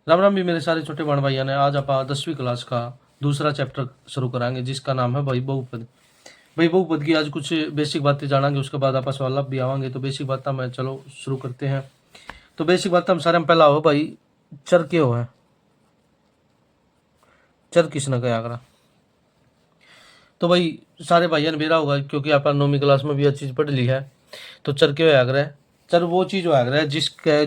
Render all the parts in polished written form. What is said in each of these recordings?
राम राम भी मेरे सारे छोटे बहन भाइयों ने। आज आप 10वीं क्लास का दूसरा चैप्टर शुरू कराएंगे जिसका नाम है भाई बहुपद। भाई बहुपद की आज कुछ बेसिक बातें जानेंगे, उसके बाद आप सवाल भी आवाएंगे। तो बेसिक बात मैं चलो शुरू करते हैं। तो बेसिक बात हम सारे में पहला हो भाई, चर क्यों है? चर किसने कहा करा? तो भाई सारे भाइयों ने बेरा होगा क्योंकि आप 9वीं क्लास में भी यह चीज़ पढ़ ली है। तो चर क्यों आग्रह है? चर वो चीज़ हो आग्रह है जिसके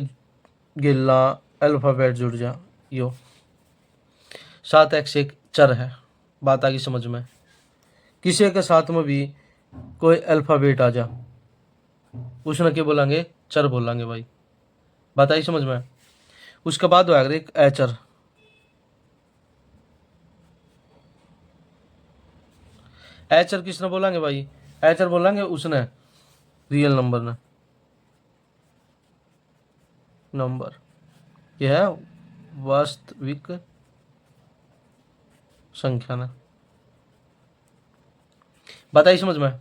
गिल्ला अल्फ़ाबेट जुड़ जा। यो 7x एक चर है। बात आ गई समझ में? किसी के साथ में भी कोई अल्फ़ाबेट आ जा, उसने क्या बोलेंगे? चर बोलेंगे भाई। बात आई समझ में? उसके बाद हो अगर एक एचर। एचर किसने बोलेंगे भाई? एचर बोलेंगे उसने रियल नंबर ने। नंबर यह है वास्तविक संख्या ने। बताइए समझ में?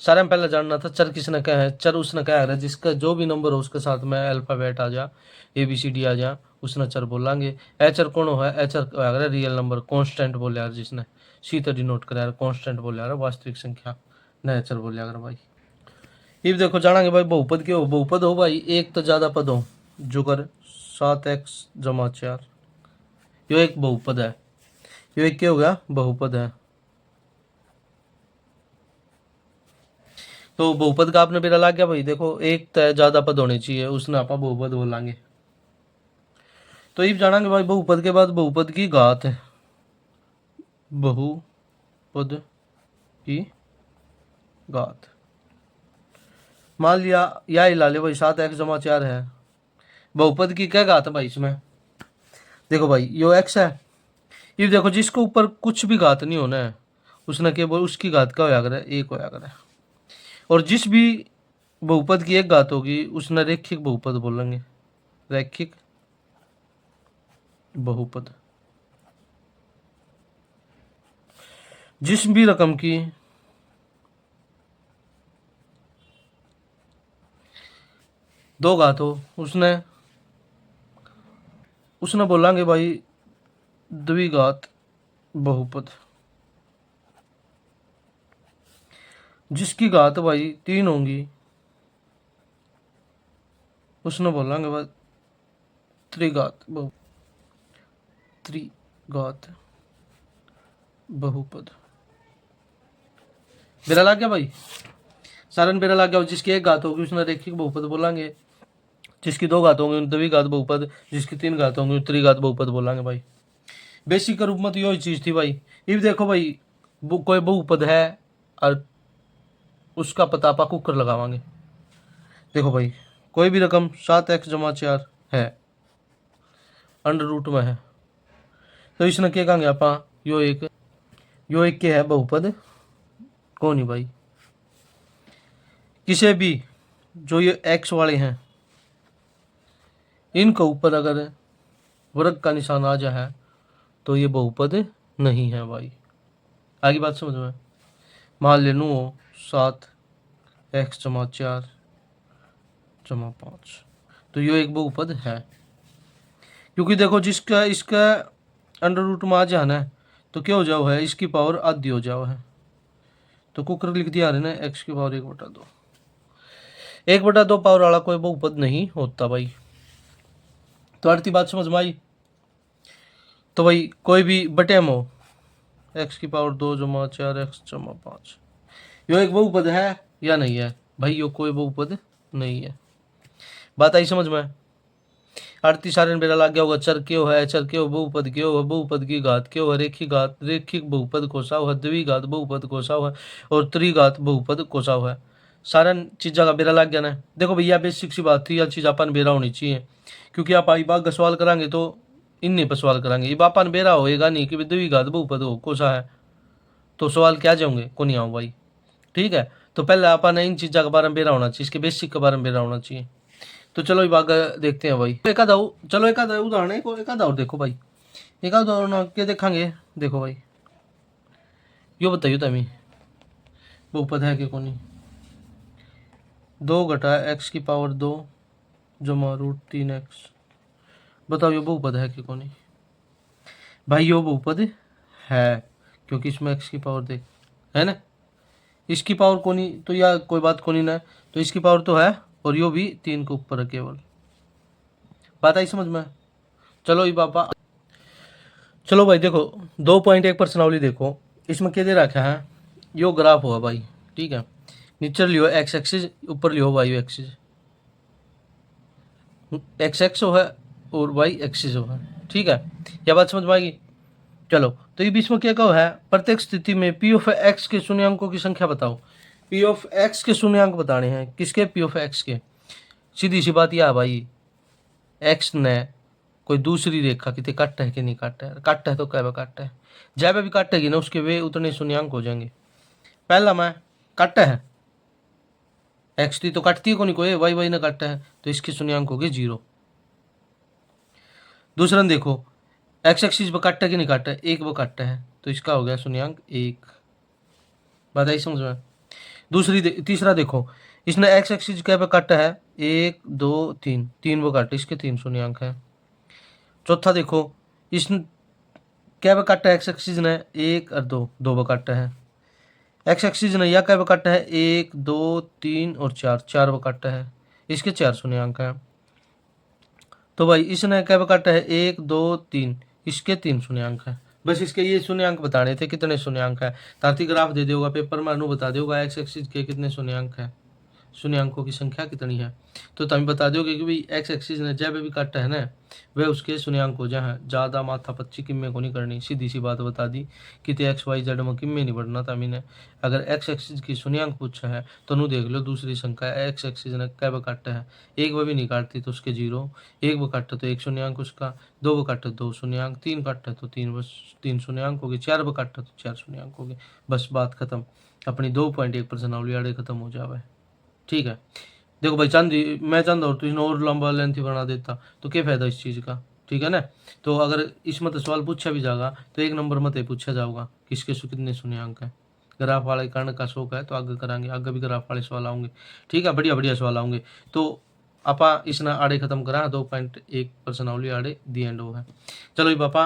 सारे में पहले जानना था चर किसने कहा है। चर उसने कहा है जिसका जो भी नंबर हो उसके साथ में अल्फाबेट आ जा, ABCD आ जा, उसने चर बोलेंगे। एचर कौन है? एचर रियल नंबर कांस्टेंट बोले यार, जिसने सीधा डिनोट करा यार, कांस्टेंट बोले यार, वास्तविक संख्या न एचर बोले यार भाई। ये देखो जानेंगे भाई बहुपद के हो। बहुपद हो भाई एक तो ज्यादा पद हो जुगर 7x + 4। यो एक बहुपद है। यो एक क्या हो गया? बहुपद है। तो बहुपद का आपने बेरा ला गया भाई। देखो एक तो ज्यादा पद होने चाहिए, उसने आप बहुपद बोलेंगे। तो ये जानेंगे भाई बहुपद के बाद बहुपद की घात है। बहुपद की घात मान लिया या ही ला ले भाई, 7x + 4 है। बहुपद की क्या घात है भाई इसमें? देखो भाई यो x है। ये देखो जिसको ऊपर कुछ भी घात नहीं होना है उसने क्या बोल, उसकी घात का होया करे? एक होया करे। और जिस भी बहुपद की एक घात होगी उसने रैखिक बहुपद बोलेंगे। रैखिक बहुपद। जिस भी रकम की दो घात हो उसने उसने बोलेंगे भाई द्विघात बहुपद। जिसकी घात भाई 3 होंगी उसने बोलेंगे भाई त्रिघात त्रिघात बहुपद। बेरा लग गया भाई? सारन बेरा लग गया। जिसकी एक घात होगी उसने रैखिक बहुपद बोलेंगे, जिसकी दो घात होंगी द्विघात बहुपद, जिसकी 3 घात होंगी त्रिघात बहुपद बोलेंगे भाई। बेसिक के रूप में तो यही चीज थी भाई। ये देखो भाई कोई बहुपद है और उसका पता आप कुकर लगावांगे। देखो भाई कोई भी रकम 7x + 4 है, अंडर रूट में है, तो इसने क्या कहेंगे आप? यो एक के है बहुपद कौन ही भाई? किसी भी जो ये x वाले हैं इनके ऊपर अगर वर्ग का निशान आ जाए तो ये बहुपद नहीं है भाई। आगे बात समझ में? मान ले नो 7x + 4 + 5, तो ये एक बहुपद है। क्योंकि देखो जिसका इसका अंडर रूट में आ जाना है तो क्या हो जाओ है, इसकी पावर आधी हो जाओ है। तो कुकर लिख दिया है ना, x की पावर 1/2। 1/2 पावर वाला कोई बहुपद नहीं होता भाई। तो आरती बात समझ में आई? तो भाई कोई भी बटे में हो x की पावर 2 + 4x + 5, यो एक बहुपद है या नहीं है भाई? यो कोई बहुपद नहीं है। बात आई समझ में? आरती सारण बेरा लग गया होगा। चर क्यों है? चर क्यों? बहुपद क्यों है? बहुपद की घात क्यों है? रेखिक बहुपद कोसाव है, द्विघात बहुपद कोसाव है और त्रिघात बहुपद कोसाव है। सारण चीज़ा का बेरा लग गया ना। देखो भैया बेसिक सी बात थी, यह चीज़ अपन बेरा होनी चाहिए क्योंकि आप आई बाग का सवाल कराएंगे तो इन नहीं पर सवाल कराएंगे। ये बापन बेरा होएगा नहीं कि द्विघात बहुपद हो कोसा है, तो सवाल क्या जाओगे को नहीं आओ भाई। ठीक है, तो पहले अपन इन चीज़ों के बारे में बेरा होना चाहिए, इसके बेसिक के बारे में बेरा होना चाहिए। तो चलो ये बाग देखते हैं भाई। एक आधा चलो एक आधा उदाहरण है, एक आधा और देखो भाई। एक आधा उदाहरण के देखेंगे। देखो भाई यो बताइए तमी बहुपद है कि कौन? 2 - x की पावर 2 = √3x बताओ ये बहुपद है कि कौन? भाई यो बहुपद है, क्योंकि इसमें x की पावर देख है ना, इसकी पावर कोनी तो या कोई बात कोनी ना, तो इसकी पावर तो है, और यो भी 3 के ऊपर है केवल। बात आई समझ में? चलो ये पापा, चलो भाई देखो 2.1 प्रश्नावली देखो, इसमें क्या दे रखा है, यो ग्राफ हुआ भाई, ठीक है, नीचे लियो x एक्सिस, ऊपर लियो y एक्सिस, x एक्स है और y एक्सिस है, ठीक है, यह बात समझ में आएगी। चलो तो ये बीच में क्या कहो है, प्रत्येक स्थिति में p ऑफ x के शून्यांकों की संख्या बताओ। p ऑफ x के शून्यांक बताने हैं, किसके? p ऑफ x के। सीधी सी बात यह है भाई, x ने कोई दूसरी रेखा कितने काट है कि नहीं काट है, काट है तो क्या काट है, जब भी काटेगी ना उसके वे उतने शून्यांक हो जाएंगे। पहला मैं काट है, एक्स टी तो काटती है को नहीं कोई, वाई वाई ने काटा है, तो इसके शून्यांक हो गए 0। दूसरा देखो एक्स एक्सिस पर काटा कि नहीं काटा है, एक वो काटा है, तो इसका हो गया शून्यांक 1। बात आई समझ में? तीसरा देखो, इसने एक्स एक्सिस क्या पे काटा है, 1 2 3, 3 वो काटे, इसके 3 शून्यांक है। चौथा देखो, इस क्या पे काटा है एक्स एक्सिस ने, 1 और 2, 2 वो काटा है। एक्स एक्सिस ने यह क्या पे काटा है, 1 2 3 और 4, 4 वो काटा है, इसके 4 शून्यांक है। तो भाई इसने क्या काटा है, 1 2 3, इसके 3 शून्यांक है। बस इसके ये शून्यांक बताने थे, कितने शून्यांक है, ताकि ग्राफ दे देगा पेपर में, अनु बता देगा एक्स एक्सिस के कितने शून्यांक है, शून्यांकों की संख्या कितनी है, तो तुम बता दोगे कि भाई एक्स एक्सिस ने जब भी काटा है ना, वह उसके शून्यांक हो जाए, ज़्यादा माथा पच्ची किम्मे को नहीं करनी, सीधी सी बात बता दी कि तो एक्स वाई जेड में किम्मे नहीं बढ़ना था मैंने। अगर एक्स एक्सिस की शून्यांक पूछा है तो नू देख लो दूसरी संख्या, एक्स एक्सिस ने कैब काटा है, एक वो भी नहीं काटती तो उसके 0, एक वो काटा तो 1 शून्यांक उसका, 2 वो काटा 2 शून्यांक, 3 काटा तो 3, बस 3 शून्यांक हो गए, 4 वो काटा तो 4 शून्यांक हो गए, बस बात खत्म, अपनी 2.1 प्रश्नावली आड़े खत्म हो जावे। ठीक है, देखो भाई चांदी मैं चाहता हूँ तुझे और लंबा लेंथी बना देता तो क्या फायदा इस चीज़ का, ठीक है ना। तो अगर इसमें तो सवाल पूछा भी जाएगा तो 1 नंबर में तो पूछा जाऊगा किसके कितने शून्यांक है। ग्राफ वाले कर्ण का शौक है तो आगे कराएंगे, आगे भी ग्राफ वाले सवाल आऊंगे, ठीक है, बढ़िया बढ़िया सवाल आऊंगे। तो आपा इसने आड़े खत्म करा, 2.1 प्रश्नावली आड़े दी एंड हो है। चलो जी पापा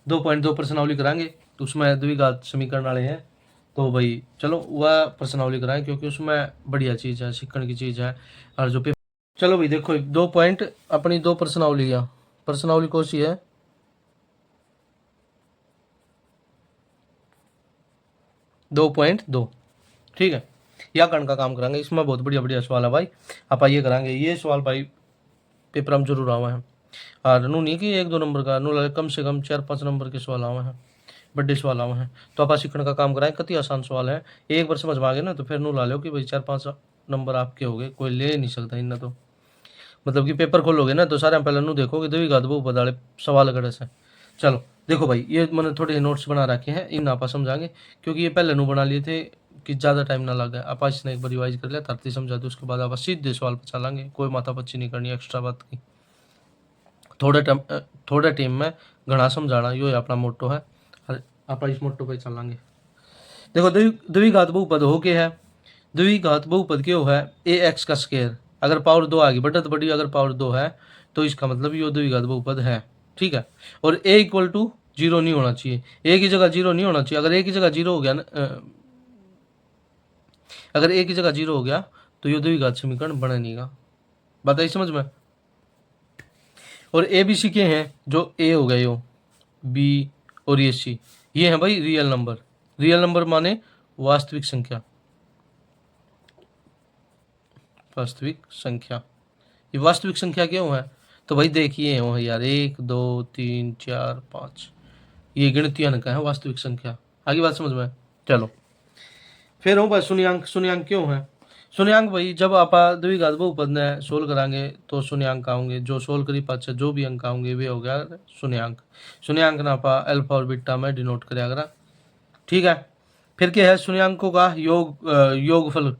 2.2 प्रश्नावली कराएंगे, तो उसमें द्विघात समीकरण वाले हैं, तो भाई चलो वह प्रश्नावली कराएं क्योंकि उसमें बढ़िया चीज़ है, सीखने की चीज़ है। और जो चलो भाई देखो 2 पॉइंट अपनी 2 प्रश्नावली, प्रश्नावली कौन सी है, 2.2, ठीक है, या कर्ण का काम कराएंगे, इसमें बहुत बढ़िया बढ़िया सवाल है भाई। आप ये कराएंगे, ये सवाल भाई पेपर में जरूर आवे हैं, और नू नहीं कि 1 2 नंबर का, नू कम से कम 4 5 नंबर के सवाल आवे हैं, बड़े सवाल आवे हैं। तो आप सीखने का काम कराएं, कति आसान सवाल है, एक बार समझ में आ गए ना तो फिर नू ला लो कि भाई 4 5 नंबर आपके हो गए, कोई ले नहीं सकता इन्हें। तो मतलब कि पेपर खोलोगे ना तो सारे पहले नू देखोगे तो भी गाद वो बदाले सवाल करे से। चलो देखो भाई ये मैंने थोड़े नोट्स बना रखे हैं, इन आप समझाएंगे क्योंकि ये पहले नू बना लिए थे कि ज़्यादा टाइम ना लगे, आप इसने एक बार रिवाइज कर लिया, तरती समझा दो, उसके बाद आप सीधे सवाल पर चलाएंगे, कोई माथा पच्ची नहीं करनी एक्स्ट्रा बात की। थोड़े टाइम में घना समझाना, यो अपना मोटो है, आप इस मोटो पर चलाएंगे। देखो द्विघात बहुपद हो के है, द्विघात बहुपद क्यों है, ए एक्स का स्क्वायर, अगर पावर 2 आ गई बड़ा तो बड़ी, अगर पावर 2 है तो इसका मतलब ये द्विघात बहुपद है, ठीक है। और ए इक्वल टू 0 नहीं होना चाहिए, ए की जगह 0 नहीं होना चाहिए, अगर ए की जगह 0 हो गया ना, अगर ए की जगह 0 हो गया तो ये द्विघात समीकरण बने नहीं गा, बताइए समझ में। और ए बी सी के हैं, जो ए हो गया यो, बी और ये सी, ये है भाई रियल नंबर, रियल नंबर माने वास्तविक संख्या, वास्तविक संख्या, ये वास्तविक संख्या क्यों है, तो भाई देखिए हो यार 1 2 3 4 5, ये गिनतियां का है वास्तविक संख्या, आगे बात समझ में। चलो फिर हो भाई शून्यांक, शून्यांक क्यों है, शून्यांक भाई जब आप द्विघात बहुपद ने सोल्व कराएंगे तो शून्यांक आएंगे, जो सोल्व करी पाचे जो भी अंक आएंगे वे हो गया शून्यांक। शून्यांक ना आप अल्फा और बीटा में डिनोट करा करा, ठीक है। फिर क्या है, शून्यांकों का योगफल,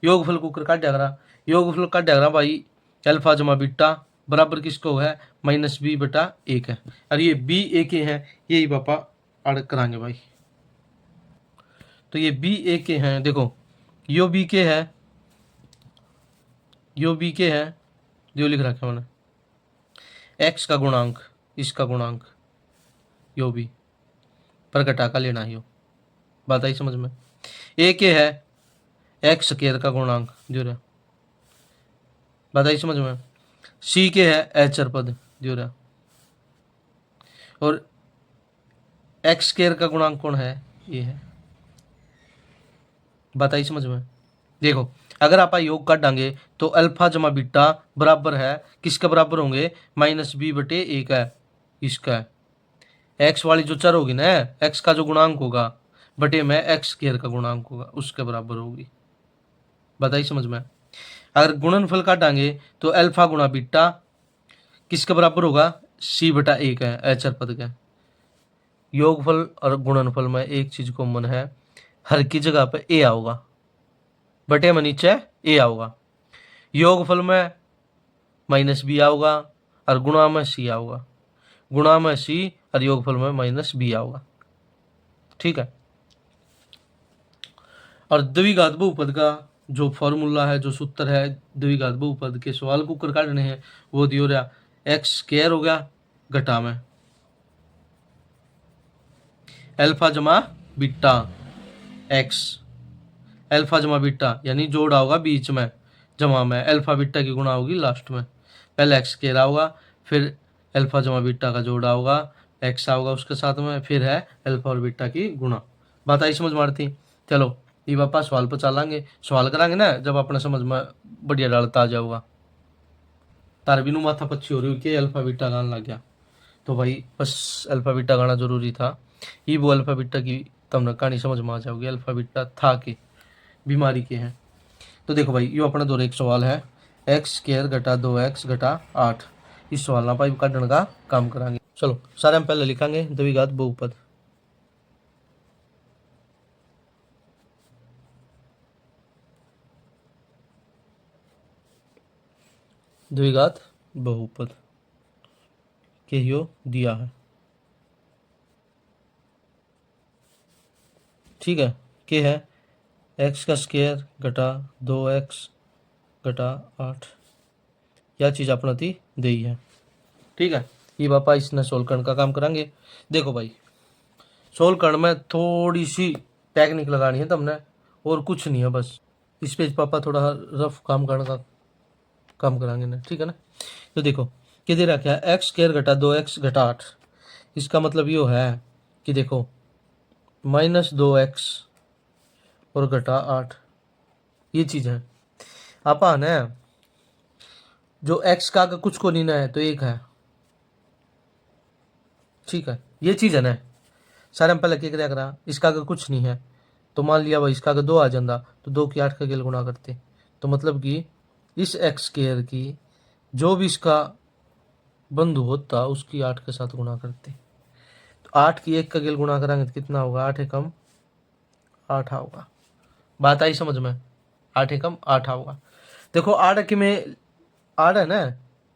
योगफल को काटा करा, योगफल काटा करा भाई, अल्फा जमा बीटा बराबर किसको है, -b/1 है, और ये b a के हैं, यही पापा अड़ कराएंगे भाई। तो ये b a के हैं, देखो यो b के है, यो b के है, जो लिख रखा है मैंने, एक्स का गुणांक, इसका गुणांक, यो भी, पर घटा का लेना है यो। बात आई समझ में। एक ये है एक्स स्क्वायर का गुणांक जो रहा, बात आई समझ में। सी के है एचर पद जो रहा, और एक्स स्क्वायर का गुणांक कौन है, ये है। बात आई समझ में। देखो अगर आप योग काटेंगे तो अल्फा जमा बीटा बराबर है, किसके बराबर होंगे, -b/1 है इसका है। एक्स वाली जो चर होगी ना, एक्स का जो गुणांक होगा बटे में एक्स स्क्वायर का गुणांक होगा, उसके बराबर होगी। बताइए समझ में। अगर गुणनफल काटेंगे तो अल्फा गुणा बीटा किसके बराबर होगा, c/1 है एचर पद का। योगफल और गुणनफल में एक चीज कॉमन है, हर की जगह पे ए आओगा, बटे में नीचे ए आओगा। योगफल में -b आओगा और गुणा में c आओगा, गुणा में c और योगफल में -b आओगा। ठीक है। और द्विघात बहुपद का जो फॉर्मूला है, जो सूत्र है द्विघात बहुपद के सवाल को कर काटने हैं, वो दियो रहा एक्स स्क्वायर हो गया घटा में अल्फा जमा बीटा एक्स, अल्फा जमा बीटा यानी जोड़ा होगा बीच में, जमा में अल्फा बीटा की गुणा होगी लास्ट में। पहले एक्स स्क्वायर होगा, फिर अल्फा जमा बीटा का जोड़ा होगा, एक्स आओगा उसके साथ में, फिर है अल्फा और बीटा की गुणा। बात आई समझ मारती। चलो ये पापा सवाल पर चलांगे, सवाल करांगे ना जब अपने समझ में बढ़िया डालता आ जाऊगा। तार बिनु माथा पच्ची हो रही कि अल्फा बीटा गाना लग गया, तो भाई बस अल्फा बीटा गाना जरूरी था। ये वो अल्फा बीटा की तब कहानी समझ में आ जाओगी, अल्फा बीटा था कि बीमारी के हैं। तो देखो भाई ये अपना दो एक सवाल है, एक्स स्क्वायर घटा 2x घटा 8। इस सवाल ना भाई काटने का काम करांगे। चलो सारे हम पहले लिखांगे द्विघात बहुपद। द्विघात बहुपद के यो दिया है, ठीक है। के है एक्स का स्क्वायर घटा 2x घटा 8, यह चीज़ अपना थी दी है, ठीक है। ये पापा इसने सोल्व करने का काम करेंगे। देखो भाई सोल्व करने में थोड़ी सी टेक्निक लगानी है तुमने, और कुछ नहीं है, बस इस पेज पापा थोड़ा रफ काम करने का काम कराएंगे ना, ठीक है ना। तो देखो कि दे रखा है एक्स स्क्वायर घटा 2x घटा 8। इसका मतलब ये है कि देखो -2x और घटा 8, ये चीज़ है। आप ना जो x का अगर कुछ को नहीं ना है तो एक है, ठीक है, ये चीज़ है ना। सारे हम पहले क्या करा, इसका अगर कुछ नहीं है तो मान लिया भाई इसका अगर 2 आ जाता तो 2 की 8 का गेल गुणा करते, तो मतलब कि इस एक्स स्क्वायर की जो भी इसका बंधु होता उसकी 8 के साथ गुणा करते। तो 8 की 1 का गेल गुणा करेंगे तो कितना होगा, 8 एकम 8 होगा। बात आई समझ में, 8 एकम 8 होगा। देखो 8 की में 8 है ना,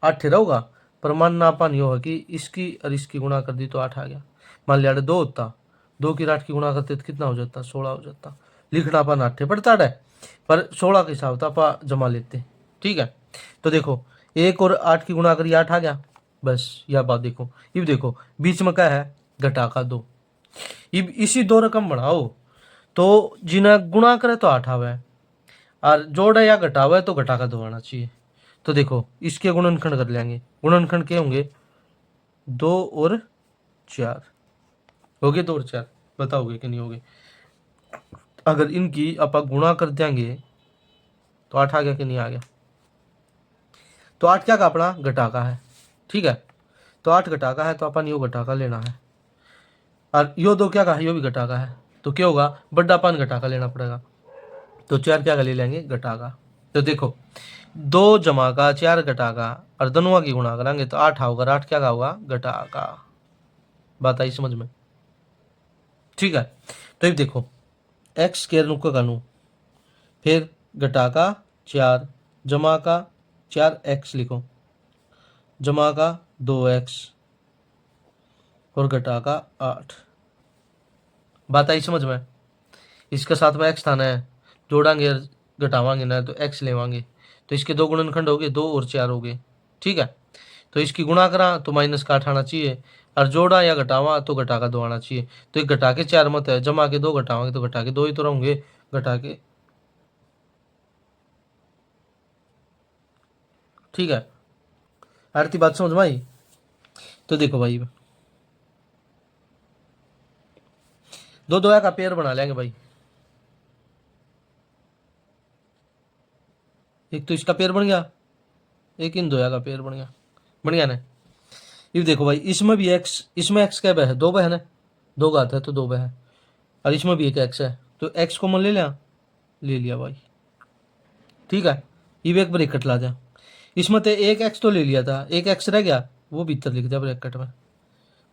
8 रहोगा, पर मानना अपन यो है कि इसकी और इसकी गुणा कर दी तो 8 आ गया। मान लिया 2 होता, 2 की 8 की गुणा करते तो कितना हो जाता, 16 हो जाता। लिखना अपन 8 पड़ता है, पर 16 के हिसाब था अपन जमा लेते, ठीक है। तो देखो 1 और 8 की गुणा करी 8 आ गया, बस यह बात देखो। ये देखो बीच में क्या है, घटा का 2। इसी 2 रकम बढ़ाओ तो जिन्हें गुणा करे तो 8 आवे, और जोड़ा या घटावे तो घटा का 2 आना चाहिए। तो देखो इसके गुणनखंड कर लेंगे, गुणनखंड क्या होंगे, 2 और 4 हो गए, 2 और 4 बताओगे कि नहीं होगे। अगर इनकी आप गुणा कर देंगे तो 8 आ गया कि नहीं आ गया। तो 8 क्या का अपना घटा का है, ठीक है। तो 8 घटा का है तो अपन यो घटा का लेना है, और यो 2 क्या का है, यो भी घटा का है, तो क्या होगा, बड़ा पान घटा का लेना पड़ेगा। तो 4 क्या का ले लेंगे, घटा का। तो देखो 2 जमा का 4 घटा का और दोनों की गुणा करेंगे तो 8 होगा, 8 क्या का होगा, घटा का। बात आई समझ में, ठीक है। तो ये देखो एक्स स्क्वायर नुक्का कानू, फिर घटा का 4 जमा का 4x लिखो, जमा का 2x और घटा का 8। बात आई समझ में। इसके साथ में x थाना है, जोड़ांगे घटावांगे ना तो x लेवांगे, तो इसके 2 गुणनखंड हो गए, 2 और 4 हो गए, ठीक है। तो इसकी गुणा करा तो माइनस का 8 आना चाहिए, और जोड़ा या घटावा तो घटा का 2 आना चाहिए। तो एक घटा के 4 मत है, जमा के 2 घटावांगे तो घटा के 2 ही तो रहेंगे, घटा के। ठीक है, आरती बात समझ में आई? तो देखो भाई, दो दोया का पेयर बना लेंगे भाई। एक तो इसका पेयर बन गया, एक इन दोया का पेयर बन गया, बढ़िया ना। ये देखो भाई, इसमें भी एक्स, इसमें एक्स क्या है, 2 है ना, 2 घात है तो 2 है, और इसमें भी एक एक्स है, तो एक्स कॉमन ले लिया, ले लिया भाई। ठीक है, ये भी एक ब्रैकेट ला जा, इसमें तो एक एक्स तो ले लिया था, एक एक्स रह गया, वो भीतर लिख दिया ब्रैकेट में।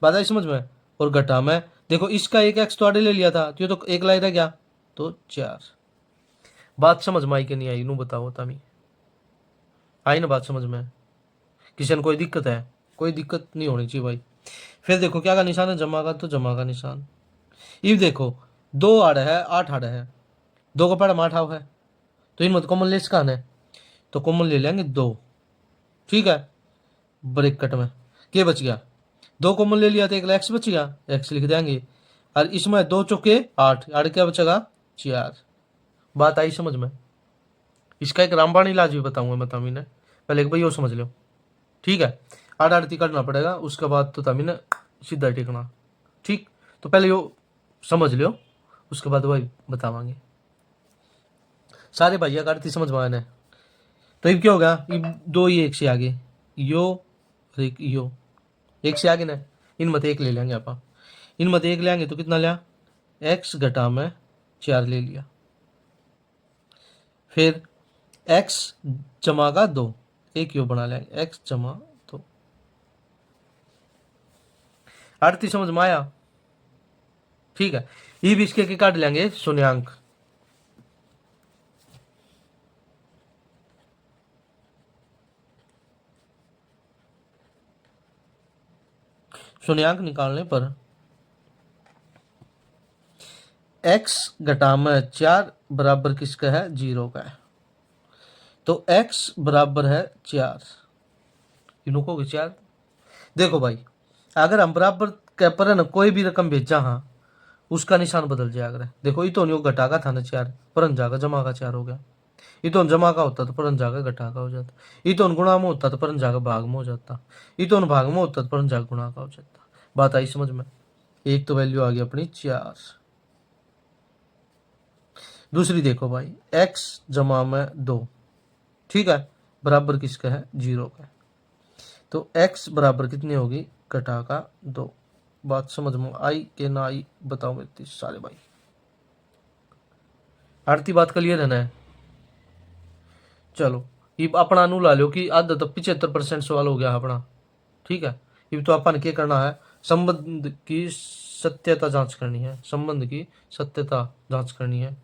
बात आई समझ में? और घटा में देखो, इसका एक एक्स तो आड़े ले लिया था, तो ये तो एक लाई रह गया, तो 4। बात समझ में आई कि नहीं आई, नू बताओ तमी, आई ना बात समझ में? किसी ने कोई दिक्कत है? कोई दिक्कत नहीं होनी चाहिए भाई। फिर देखो क्या का निशान है, जमा का, तो जमा का निशान। ये देखो 2 आड़ है, 8 आड़ है, 2 का पड़ा 8 है, तो इनमें कॉमन ले इसका है, तो कॉमन ले लेंगे 2। ठीक है, ब्रैकेट में क्या बच गया, 2 कॉमन ले लिया तो एक एक्स बच गया, एक्स लिख देंगे, और इसमें 2 चौके 8, आड़ क्या बचेगा, 4। बात आई समझ में? इसका एक रामबाण इलाज भी बताऊंगा मैं तमीने, पहले एक भाई वो समझ लो। ठीक है, आड़ आड़ती करना पड़ेगा, उसके बाद तो तमीने सीधा टेकना। ठीक, तो पहले यो समझ लो, उसके बाद भाई बतावांगे। सारे भैया का आरती समझ में आने, तो ये क्या होगा, ये 2 ही एक से आगे, यो और एक यो, एक से आगे ना, इन मत एक ले लेंगे आप, इन मत एक लेंगे तो कितना लिया, एक्स घटा में 4 ले लिया। फिर एक्स जमा का 2, एक यो बना लेंगे, एक्स जमा 2। आरती समझ में आया? ठीक है, ये भी इसके काट लेंगे शून्यांक। शून्यांक निकालने पर x घटा में 4 बराबर किसका है, 0 का है, तो x बराबर है 4, इनको की 4। देखो भाई, अगर हम बराबर के पर न कोई भी रकम भेजा, हाँ, उसका निशान बदल जाएगा। देखो, ये तो नहीं घटा का था ना 4, परन जाकर जमा का 4 हो गया। ये तो जमा का होता तो परन जाकर घटा का हो जाता, ये तो गुणा में होता तो परन जाकर भाग में हो जाता, ये तो भाग में होता तो परन जाकर गुणा का हो जाता। बात आई समझ में? एक तो वैल्यू आ गई अपनी 4। दूसरी देखो भाई, x जमा में 2, ठीक है, बराबर किसका है, 0 का, तो x बराबर कितनी होगी, घटा का 2। बात समझ में आई कि ना आई, बताओ मेरे सारे भाई। आरती बात क्लियर है ना? चलो, ये अपना नू ला लो कि आधा तो 75% सवाल हो गया अपना। ठीक है, ये तो अपन क्या करना है, संबंध की सत्यता जांच करनी है, संबंध की सत्यता जांच करनी है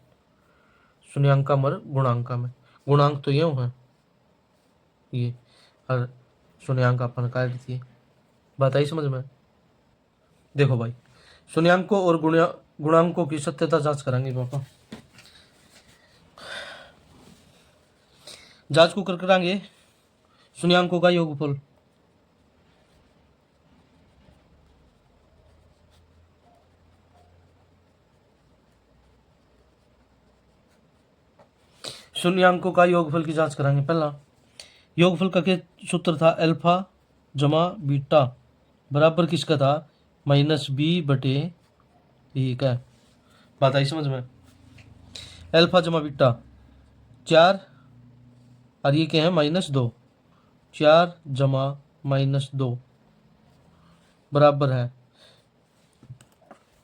शून्यांका मर गुणांका में। गुणांक तो यूं है ये, और शून्यांक अपन काट दिए। बात आई समझ में? देखो भाई, शून्यांकों और गुणांकों की सत्यता जांच कराएंगे पापा। जांच को कर कराएंगे शून्यांकों का योगफल। शून्यांकों का योगफल की जांच कराएंगे। पहला योगफल का क्या सूत्र था, अल्फा जमा बीटा बराबर किसका था, -b/1 है। बात आई समझ में? अल्फा जमा बीटा 4, और ये क्या है, -2, 4 जमा -2 बराबर है।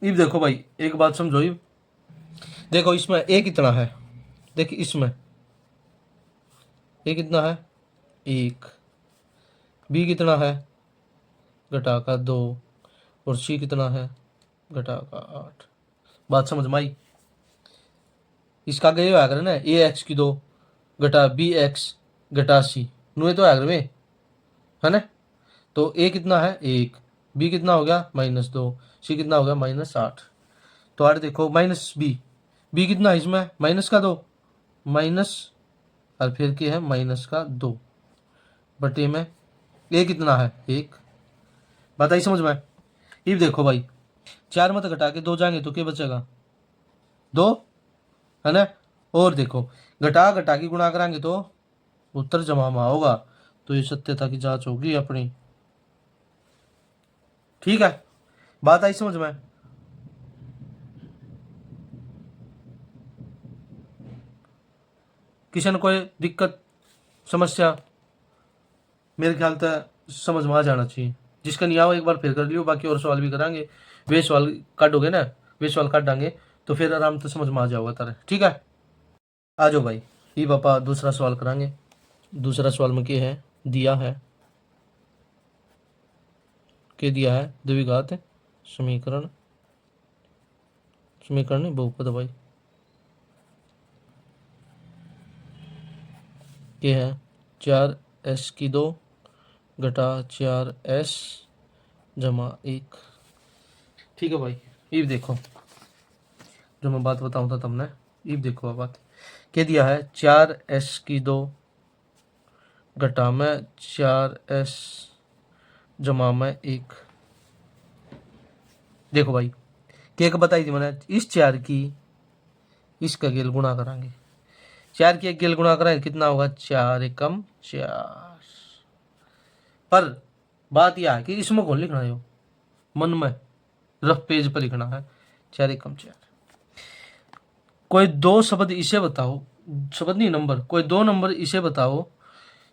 ये देखो भाई, एक बात समझो, ये देखो, इसमें ए कितना है, देखिए इसमें ए कितना है, 1, बी कितना है, घटा का 2, और सी कितना है, घटा का 8। बात समझ में आई? इसका आगे आया करे ना, ए एक्स की 2 घटा बी एक्स घटा सी, नुए तो आया करे है ना। तो ए कितना है, 1, बी कितना हो गया, -2, सी कितना हो गया, -8। तो आर देखो, माइनस बी, बी कितना है इसमें, माइनस का 2, माइनस, और फिर क्या है, -2 बटे में ये कितना है 1, बताइए समझ में। ये देखो भाई 4 मत घटा के 2 जाएंगे तो क्या बचेगा 2, है ना। और देखो घटा घटा के गुणा कराएंगे तो उत्तर जमा में होगा, तो ये सत्यता की जांच होगी अपनी। ठीक है, बात आई समझ में। किसी ने कोई दिक्कत समस्या, मेरे ख्याल से समझ में आ जाना चाहिए। जिसका नहीं आओ एक बार फिर कर लियो, बाकी और सवाल भी करांगे। वे सवाल काटोगे ना, वे सवाल काट डांगे तो फिर आराम से समझ में आ जाओगा तारे। ठीक है, आ जाओ भाई। ये पापा दूसरा सवाल करांगे। दूसरा सवाल में क्या है दिया है, क्या दिया है द्विघात समीकरण, समीकरण नहीं बहुपद भाई, क्या है 4s² घटा 4s जमा 1। ठीक है भाई, ये देखो जो मैं बात बताऊं था तुमने, ये देखो बात क्या दिया है 4s² घटा में 4s जमा में 1। देखो भाई क्या बताई थी मैंने, इस 4 की इसका गेल गुणा करांगे, 4 की एक गेल गुणा कराएंगे कितना होगा 4 एकम 4। पर बात यह है कि इसमें कौन लिखना है, मन में रफ पेज पर लिखना है 4 एकम 4। कोई 2 शब्द इसे बताओ, शब्द नहीं नंबर, कोई 2 नंबर इसे बताओ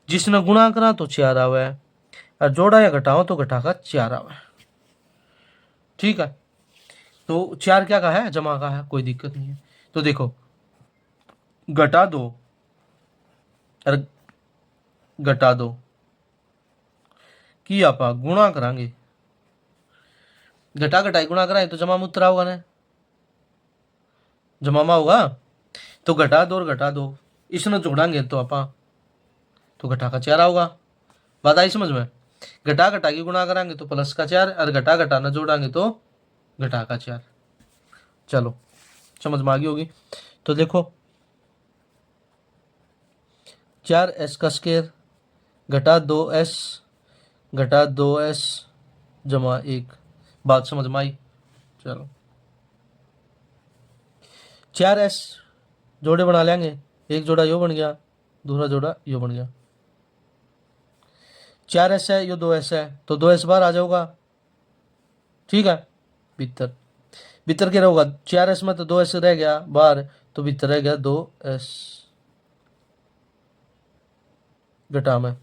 जिसने गुणा करा तो 4 आवे और जोड़ा या घटाओ तो घटा का 4 आवे। ठीक है, तो 4 क्या का है जमा का है, कोई दिक्कत नहीं है। तो देखो घटा 2 और घटा 2 की आप गुणा करांगे, घटा घटाई गुणा कराए तो जमा में उत्तर होगा ना, जमा में होगा। तो घटा 2 और घटा 2 इसने जोड़ांगे तो आप तो घटा का 4 होगा। बात आई समझ में। घटा घटा की गुणा करांगे तो प्लस का 4 और घटा घटा न जोड़ांगे तो घटा का 4। चलो समझ में आ गई होगी। तो देखो 4s का स्क्वायर घटा 2s घटा 2s जमा 1। बात समझ में आई। चलो 4s जोड़े बना लेंगे, एक जोड़ा यो बन गया, दूसरा जोड़ा यो बन गया। 4s है यो 2s है तो 2s बाहर आ जाऊगा। ठीक है, भीतर भीतर क्या रहेगा 4s में तो 2s रह गया बाहर, तो भीतर रह गया 2s घटा में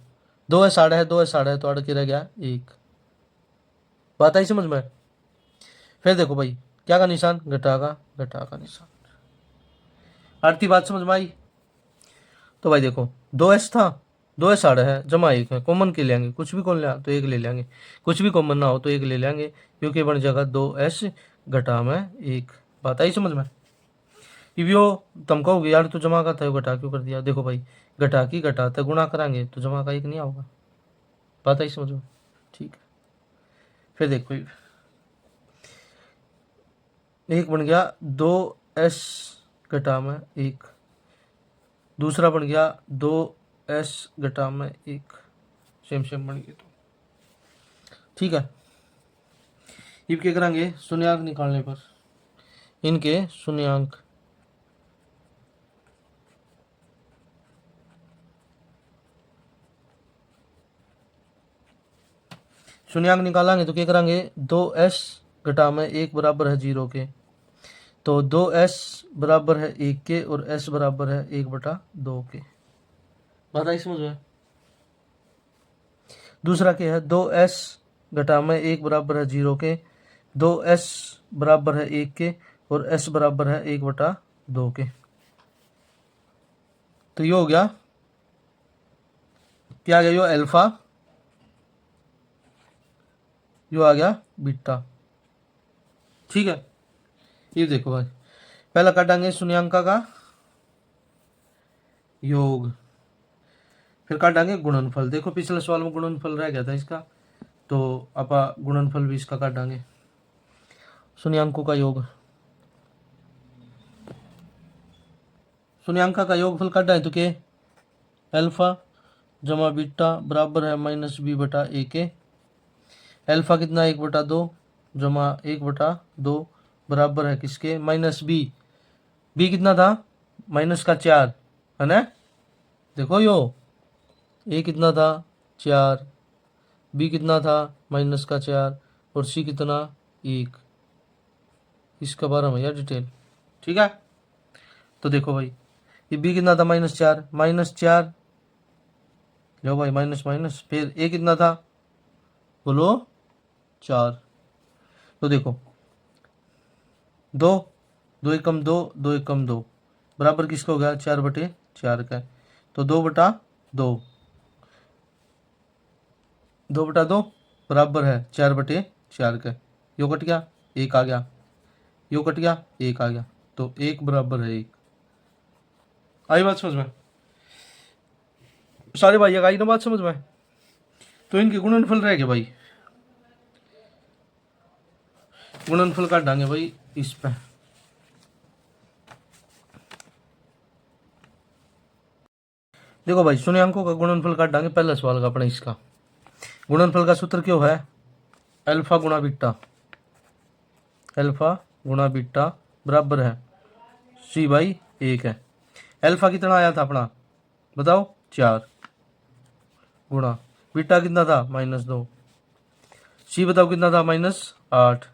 2s आड़ा है, 2s आड़ा है तो आड़ के रह गया 1। बात आई समझ में। फिर देखो भाई क्या का निशान घटा का निशान। आरती बात समझ में आई। तो भाई देखो 2s था, 2s आड़ा है जमा 1 है, कॉमन के लेंगे, कुछ भी कौन लिया तो 1 ले लेंगे, कुछ भी कॉमन ना हो तो 1 ले लेंगे, क्योंकि बन जाएगा 2s घटा में 1। बात आई समझ में। इवियो तुम कहोगे यार तो जमा का था घटा क्यों कर दिया, देखो भाई घटा की घटा तक गुणा कराएंगे तो जमा का 1 नहीं आओगा। बात आई समझ में। ठीक है, फिर देखो एक बन गया 2s घटा में 1, दूसरा बन गया 2s घटा में 1, सेम सेम बन गए। तो ठीक है, ये क्या करेंगे शून्यांक निकालने पर, इनके शून्यांक शून्यांक निकालेंगे तो क्या करेंगे 2s घटा में 1 बराबर है 0 के, तो 2s बराबर है 1 के और s बराबर है 1/2 के। बात आई समझ में। दूसरा क्या है 2s घटा में 1 बराबर है 0 के, 2s बराबर है 1 के और s बराबर है 1/2 के। तो ये हो गया क्या आ गया यो अल्फा, यो आ गया बीटा। ठीक है, ये देखो भाई पहला काटेंगे शून्यांका का योग, फिर काटेंगे गुणनफल। देखो पिछले सवाल में गुणनफल रह गया था इसका, तो आप गुणनफल भी इसका काटेंगे। शून्यांकों का योग, शून्यांका का योगफल काटा है तो क्या अल्फा जमा बीटा बराबर है माइनस बी बटा ए के। अल्फा कितना 1/2 जमा 1/2 बराबर है किसके माइनस बी। बी कितना था माइनस का 4 है ना। देखो यो ए कितना था 4, बी कितना था माइनस का 4 और सी कितना 1। इसका बारे में यार डिटेल ठीक है। तो देखो भाई ये बी कितना था -4 -4 लो भाई माइनस माइनस फिर ए कितना था बोलो 4। तो देखो 2 2 एकम 2 2 एकम 2 बराबर किसका हो गया 4/4 का। तो 2/2 2/2 बराबर है 4/4 का। यो कट गया 1 आ गया, यो कट गया 1 आ गया, तो 1 बराबर है 1। आई बात समझ में सारे भाई आई ना बात समझ में। तो इनके गुणनफल रह गए भाई, गुणनफल काट डांगे भाई इस पे। देखो भाई शून्यांकों का गुणनफल काट डांगे पहला सवाल का अपने। इसका गुणनफल का सूत्र क्यों है अल्फा गुणा बीटा, अल्फा गुणा बीटा बराबर है c/1 है। अल्फा कितना आया था अपना बताओ 4 गुणा बीटा कितना था -2, सी बताओ कितना था -8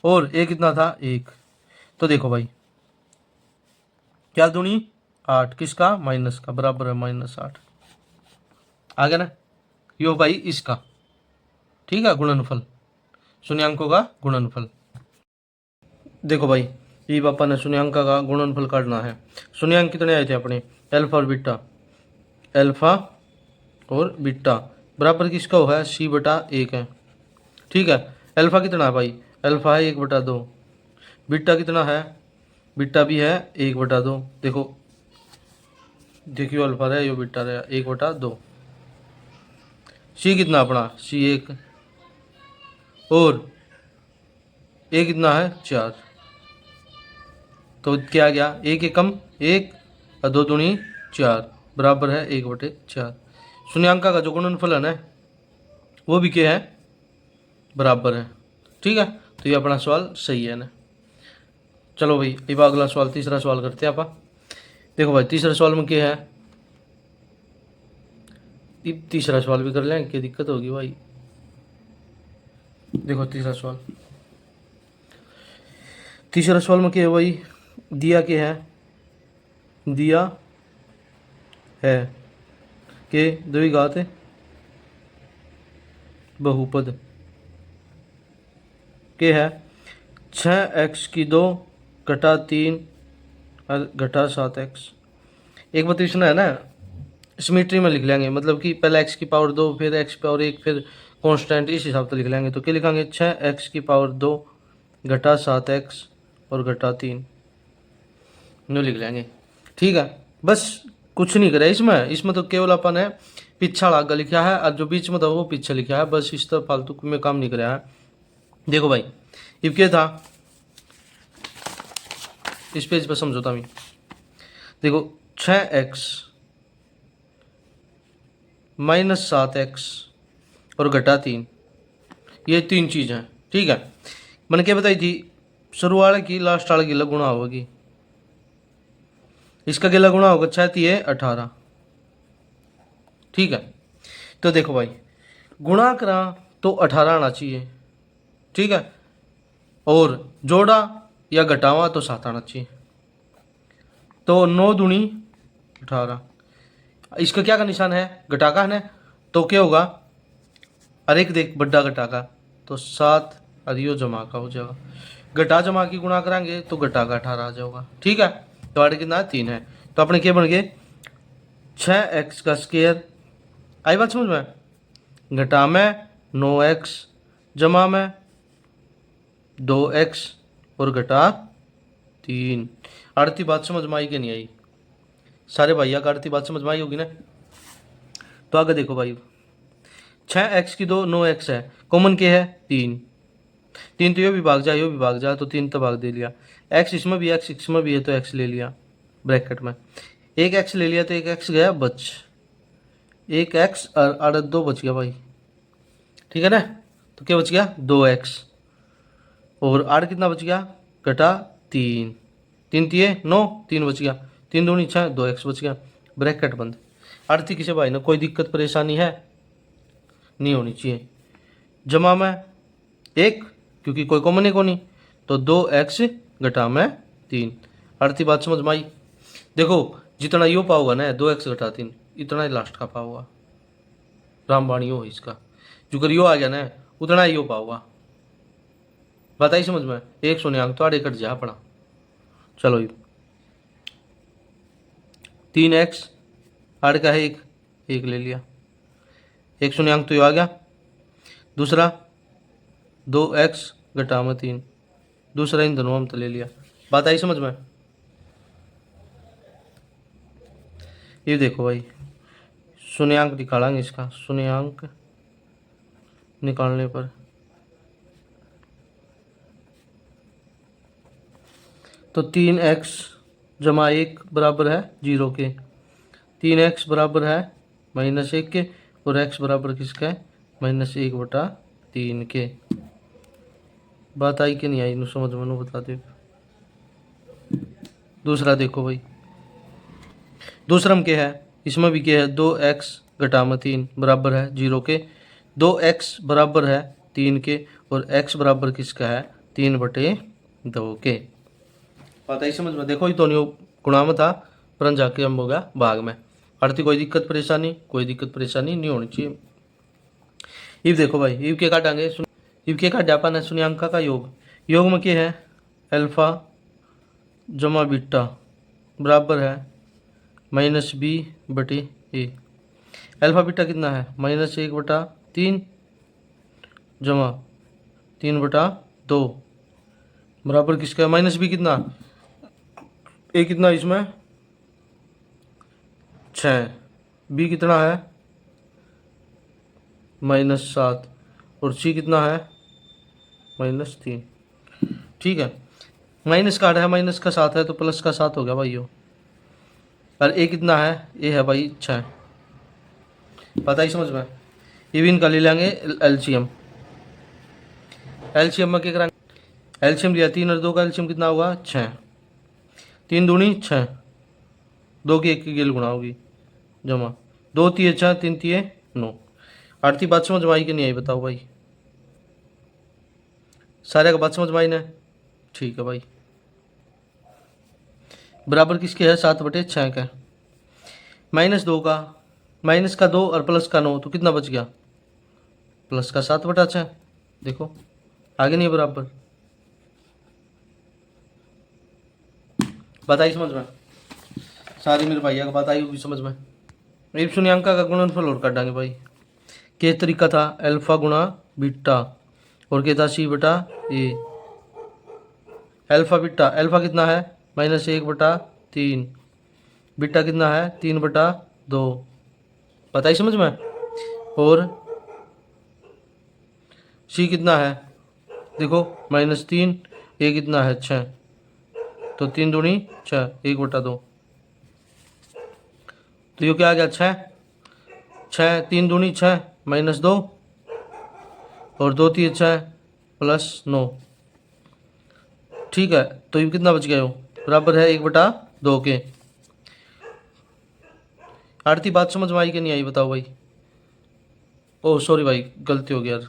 और ए कितना था 1। तो देखो भाई क्या दूनी 8 किसका माइनस का बराबर है -8 आ गया ना। यो भाई इसका ठीक है गुणनफल शून्यांकों का गुणनफल। देखो भाई ये पापा ने शून्यांका का गुणनफल काटना है। शून्यांक कितने आए थे अपने अल्फा और बीटा, अल्फा और बीटा बराबर किसका होगा c/1 है ठीक है। अल्फा कितना है भाई अल्फा है 1/2, बीटा कितना है बीटा भी है 1/2। देखो देखियो अल्फा रहा यो बीटा रहा 1/2। सी कितना अपना c1 और ए कितना है 4। तो क्या गया 1 एकम 1 और 2 दूनी 4 बराबर है 1/4। शून्यांका का जो गुणनफल है ना वो भी क्या है बराबर है ठीक है। तो ये अपना सवाल सही है ना। चलो भाई अब अगला सवाल तीसरा सवाल करते हैं आप। देखो भाई तीसरा सवाल में क्या है, तीसरा सवाल भी कर लें क्या दिक्कत होगी भाई। देखो तीसरा सवाल में क्या है भाई, दिया क्या है, दिया है के द्विघात बहुपद के है 6x2 घटा 3 और घटा 7x। एक बात इसमें है ना सिमेट्री में लिख लेंगे, मतलब कि पहले x की पावर 2 फिर x की पावर 1 फिर कांस्टेंट इस हिसाब से लिख लेंगे। तो क्या लिखेंगे 6x की पावर 2 घटा 7x और घटा 3 नो लिख लेंगे ठीक है। बस कुछ नहीं करे इसमें तो केवल अपन है पीछा आगे लिखा है और जो बीच में था वो पीछे लिखा है, बस इस तरह फालतू में काम नहीं कराया है। देखो भाई इफ क्या था इस पेज पर समझौता में देखो 6x -7x और घटा 3 ये 3 चीज़ हैं ठीक है। मैंने क्या बताई थी शुरुआत की लास्ट वाले गिला गुणा होगी, इसका गिला गुणा होगा 6 3 18 ठीक है। तो देखो भाई गुणा करा तो 18 आना चाहिए ठीक है, और जोड़ा या घटावा तो 7 आना चाहिए। तो 9 दूनी 18, इसका क्या का निशान है घटा का है ना, तो क्या होगा अरे एक देख बड्डा घटा का तो 7 और यो जमा का हो जाएगा, घटा जमा की गुणा कराएंगे तो घटा का 18 आ जाएगा ठीक है। तो आठ कितना 3 है, तो अपने क्या बन गए 6x का स्क्वायर। आई बात समझ में, घटा में 9x जमा में 2x और घटा 3। आड़ती बात समझ में आई कि नहीं आई सारे भैया का आड़ती बात समझ में आई होगी ना। तो आगे देखो भाई 6x की 2 9x है, कॉमन क्या है 3 3 तो यो भी भाग जा तो 3 तो भाग दे लिया, x इसमें भी x इसमें भी है तो x ले लिया ब्रैकेट में, एक x ले लिया तो एक x गया बच, एक एक्स और आड़ 2 बच गया भाई, ठीक है ना। तो क्या बच गया 2x, और आड़ कितना बच गया घटा 3, 3 तिये 9, 3 बच गया, 3 दूनी 6, 2x बच गया, ब्रैकेट बंद। आड़ती किसे भाई ना कोई दिक्कत परेशानी है नहीं होनी चाहिए। जमा में 1 क्योंकि कोई कॉमन है को नहीं, तो 2x घटा में 3। आड़ती बात समझ में आई। देखो जितना यो पाओगा ना 2x घटा 3, इतना ही लास्ट का पाओगा, रामबाणी हो इसका, जो कर यो आ गया ना उतना ही यो पाओगा। बताइए समझ में, 1 शून्यांक तो आड़े कट जा अपना। चलो 3x आड़ का है 1 ले लिया, 1 शून्यांक तो ये आ गया। दूसरा 2x घटा में 3, दूसरा इन दोनों हम तो ले लिया। बात आई समझ में। ये देखो भाई शून्यांक निकालेंगे, इसका शून्यांक निकालने पर तो 3x जमा 1 बराबर है 0 के, 3x बराबर है -1 के, और x बराबर किसका है -1/3 के। बात आई कि नहीं आई, समझ में बता दे। दूसरा देखो भाई, दूसरा में क्या है, इसमें भी क्या है 2x घटा में 3 बराबर है 0 के, 2x बराबर है 3 के, और x बराबर किसका है 3/2 के। बात आई समझ में। देखो ये तो नहीं गुणा में था, पर जाके हम हो गया भाग में। आड़ती कोई दिक्कत परेशानी नहीं होनी चाहिए। इब देखो भाई, इब के काटांगे, इब के काटा पाना शून्यांक का योग, योग में क्या है अल्फा जमा बीटा बराबर है -b/a। अल्फा बीटा कितना है -1/3 जमा 3/2 बराबर किसका है -b कितना, ए कितना इसमें 6, बी कितना है -7, और सी कितना है -3। ठीक है, माइनस का 8 है, माइनस का 7 है, तो प्लस का 7 हो गया भाई। और ए कितना है, ए है भाई 6। पता ही समझ में। ये भी इनका ले लेंगे एलसीएम। एलसीएम में क्या कराएंगे, एलसीएम लिया 3 और 2 का एलसीएम कितना होगा 6, 3 दूनी 6, 2 की 1 की गेल गुणा होगी, जमा 2 तिये 6, 3 तिये 9। आरती बात समझ में आई कि नहीं आई बताओ भाई, सारे का बात समझ में आई ना। ठीक है भाई, बराबर किसके है 7/6 का, -2 का, माइनस का 2 और प्लस का 9, तो कितना बच गया प्लस का 7/6। देखो आगे नहीं बराबर। बताइए समझ में, सारी मेरे भैया का बात आई होगी समझ में। एक शून्यांका का गुणनफल और काटांगे भाई। के तरीका था अल्फा गुणा बीटा, और क्या था c/a। अल्फा बीटा, अल्फा कितना है -1/3, बीटा कितना है 3/2। बताइए समझ में। और c कितना है देखो -3, a कितना है 6, तो 3 दूनी 6, 1/2। तो ये क्या आ गया 6, 3 दूनी 6 -2, और 2 3 6 +9। ठीक है, तो ये कितना बच गया, बराबर है 1/2 के। आरती बात समझ में आई कि नहीं आई बताओ भाई। ओह सॉरी भाई, गलती हो गई यार,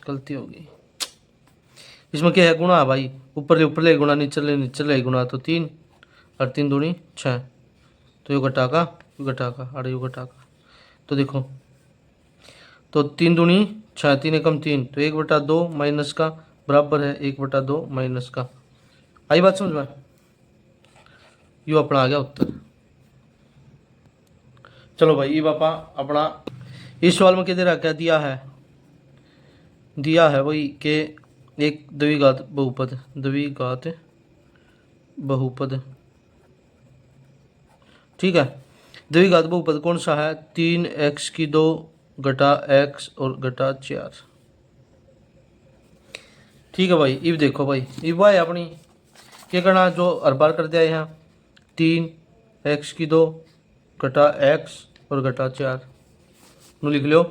गलती हो गई। इसमें क्या है गुणा भाई, ऊपर ले गुणा, नीचे ले गुणा, तो 3 और 3 दूनी 6, तो यो घटा का अरे यो घटा का, तो देखो तो 3 दूनी 6, 3 एकम 3, तो 1/2 माइनस का बराबर है 1/2 माइनस का। आई बात समझ में, यो अपना आ गया उत्तर। चलो भाई ये पापा अपना इस सवाल में किधर क्या दिया है वही के एक द्विघात बहुपद, ठीक है। द्विघात बहुपद कौन सा है, 3x² घटा x और घटा 4। ठीक है भाई, ये देखो भाई ये वाई अपनी क्या करना, जो हर बार कर दिया यहाँ 3x² घटा x और घटा 4। नू लिख लो।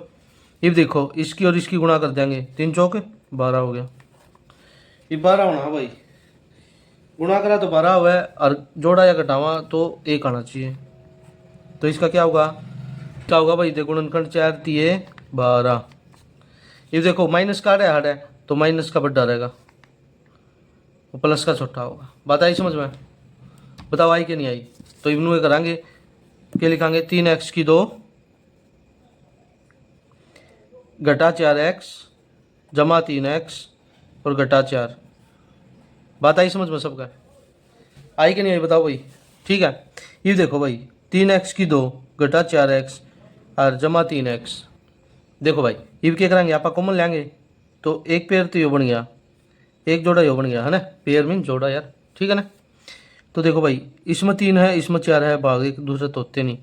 ये देखो इसकी और इसकी गुणा कर देंगे, 3 चौके 12 हो गया। ये 12 होना भाई, गुणा करा तो 12 हुआ है और जोड़ा या घटावा तो 1 आना चाहिए। तो इसका क्या होगा, क्या होगा भाई, देखो गुणनखंड 4 दिए 12। ये देखो माइनस का हट है तो माइनस का बड़ा रहेगा, प्लस का छोटा होगा। बात आई समझ में? बताओ आई कि नहीं आई? तो इवनू करांगे, क्या लिखांगे, 3x की 2 घटा 4x जमा 3x और घटा 4। बात आई समझ में सबका? आई कि नहीं आई बताओ भाई? ठीक है, ये देखो भाई 3x की 2 घटा 4x और जमा 3x। देखो भाई ये क्या करेंगे, आप कॉमन लेंगे तो एक पेयर तो ये बन गया, एक जोड़ा ये बन गया है ना, पेयर मीन जोड़ा यार, ठीक है ना। तो देखो भाई इसमें 3 है, इसमें 4 है, भाग एक दूसरे तो होते नहीं,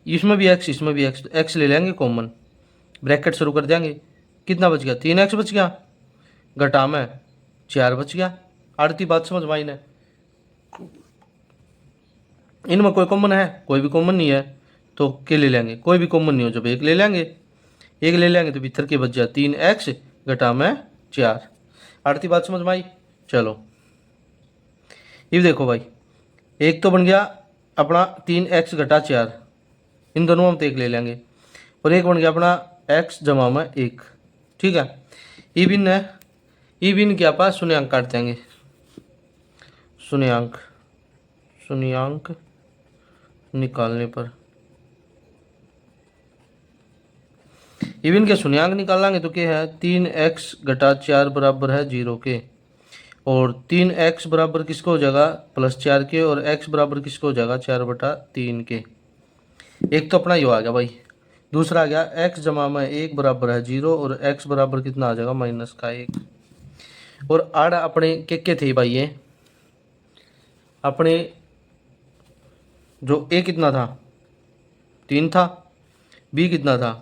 इसमें भी x इसमें भी x, तो x ले लेंगे कॉमन, ब्रैकेट शुरू कर देंगे, कितना बच गया, 3x बच गया, घटा में 4 बच गया। आड़ती बात समझ में आई ना? इनमें कोई कॉमन है, कोई भी कॉमन नहीं है, तो क्या ले लेंगे, कोई भी कॉमन नहीं हो, जब एक ले लेंगे, एक ले लेंगे तो भीतर के बच जाए 3x घटा में 4। आड़ती बात समझ में आई? चलो ये देखो भाई एक तो बन गया अपना 3x घटा 4, इन दोनों हम तो एक ले लेंगे, और एक बन गया अपना x जमा में 1, ठीक है। ई भिन्न है, ई भिन्न के पास शून्यांक काट देंगे, शून्यांक, शून्यांक निकालने पर इवन के शून्यांक निकाल लेंगे तो क्या है, 3x घटा 4 बराबर है 0 के, और 3x बराबर किसको हो जाएगा, +4 के, और x बराबर किसको हो जाएगा, 4/3 के। एक तो अपना यो आ गया भाई, दूसरा आ गया x जमा में 1 बराबर है 0, और x बराबर कितना आ जाएगा, -1। और आड़ अपने के थे भाई, ये अपने जो a कितना था, 3 था, b कितना था,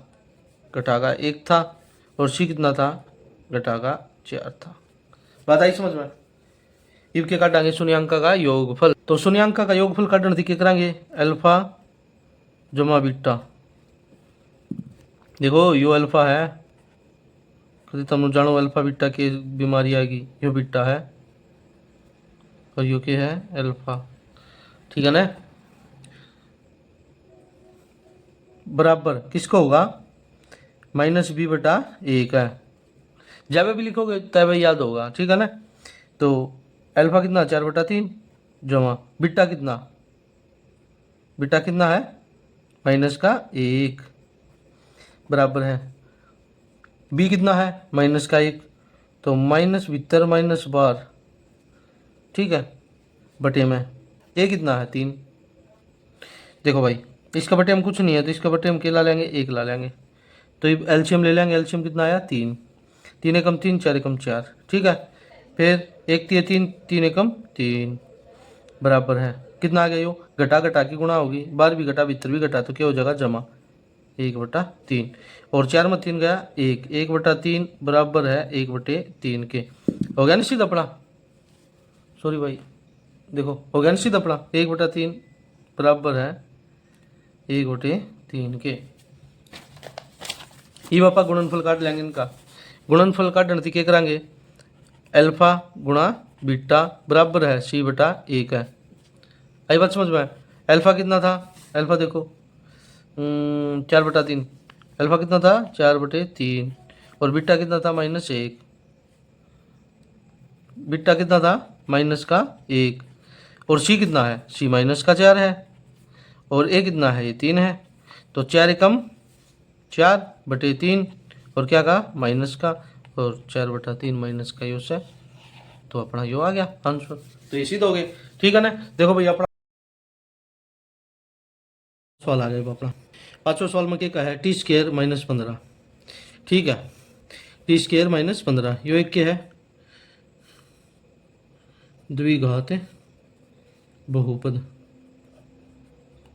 घटाका 1 था, और c कितना था, घटाका 4 था। बात आई समझ में? इब के काटांगे शून्यांक का योगफल, तो शून्यांक का योगफल काटने की क्या करेंगे, अल्फा जमा बीटा। देखो यो अल्फा है, कभी तुम जानो अल्फा बीटा की बीमारी आएगी, यो बीटा है और यो के है अल्फा, ठीक है ना। बराबर किसको होगा, -b/1 है, जब भी लिखोगे तब याद होगा, ठीक है ना। तो अल्फा कितना, 4/3 जमा बीटा कितना, बीटा कितना है, -1 बराबर है, b कितना है, -1, तो माइनस भीतर माइनस बाहर, ठीक है, बटे में a कितना है, 3। देखो भाई इसका बटे हम कुछ नहीं है, तो इसका बटे हम क्या ला लेंगे, 1 ला लेंगे, तो ये एलसीएम ले लेंगे, एलसीएम कितना आया, 3, 3 एकम 3, 4 एकम 4, ठीक है। फिर 1 3 3, 3 एकम 3 बराबर है कितना आ गया, यो घटा घटा की गुणा होगी, बाहर भी घटा भीतर भी घटा, तो क्या हो जाएगा, जमा 1/3, और 4 में 3 गया 1, 1/3 बराबर है 1/3 के। हो गया निश्चित अपना, सॉरी भाई, देखो हो गया निश्चित अपना, 1/3 बराबर है 1/3 के। ये पापा गुणनफल काट लेंगे इनका, गुणनफल काटने क्या करेंगे, अल्फा गुणा बीटा बराबर है c/1 है। आई बात समझ में? अल्फा कितना था, अल्फा देखो 4/3, अल्फा कितना था, 4/3, और बीटा कितना था, -1, बीटा कितना था, -1, और c कितना है, c -4 है, और a कितना है, ये 3 है, तो 4 एकम 4/3, और क्या कहा, माइनस का, और 4/3 माइनस का यूज है, तो अपना यो आ गया आंसर। तो ये सीध हो गए, ठीक है ना। देखो भाई अपना सवाल आ गया अपना, 5वां सवाल में क्या है, t² - 15, ठीक है, t² - 15 यो एक क्या है, द्विघात बहुपद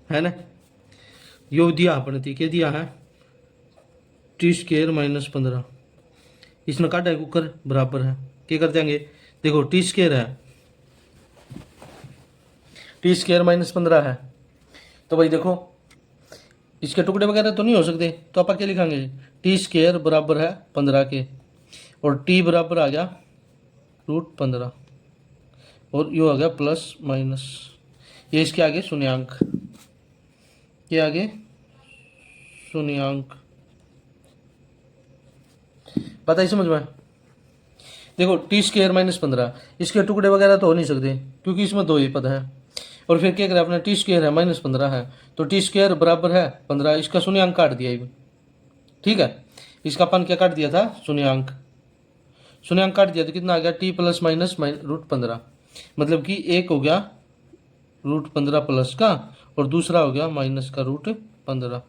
है ना। यो दिया अपने क्या दिया है, t² - 15, इसने काटा है कुकर बराबर है, क्या कर देंगे, देखो t² है, t² - 15 है, तो भाई देखो इसके टुकड़े वगैरह तो नहीं हो सकते, तो आप क्या लिखेंगे, टी स्क्वायर बराबर है 15 के, और टी बराबर आ गया √15, और यू आ गया प्लस माइनस, ये इसके आगे शून्यांक, ये आगे शून्यांक। बात आई समझ में? देखो टी स्क्वायर -15, इसके टुकड़े वगैरह तो हो नहीं सकते क्योंकि इसमें दो ही पद हैं, और फिर क्या करें अपने, टी स्क्वायर है -15 है, तो टी स्क्वायर बराबर है 15, इसका शून्यांक काट दिया ये, ठीक है, इसका अपन क्या काट दिया था, शून्यांक, शून्यांक काट दिया तो कितना आ गया, टी प्लस माइनस √15, मतलब कि एक हो गया √15 प्लस का, और दूसरा हो गया माइनस का √15,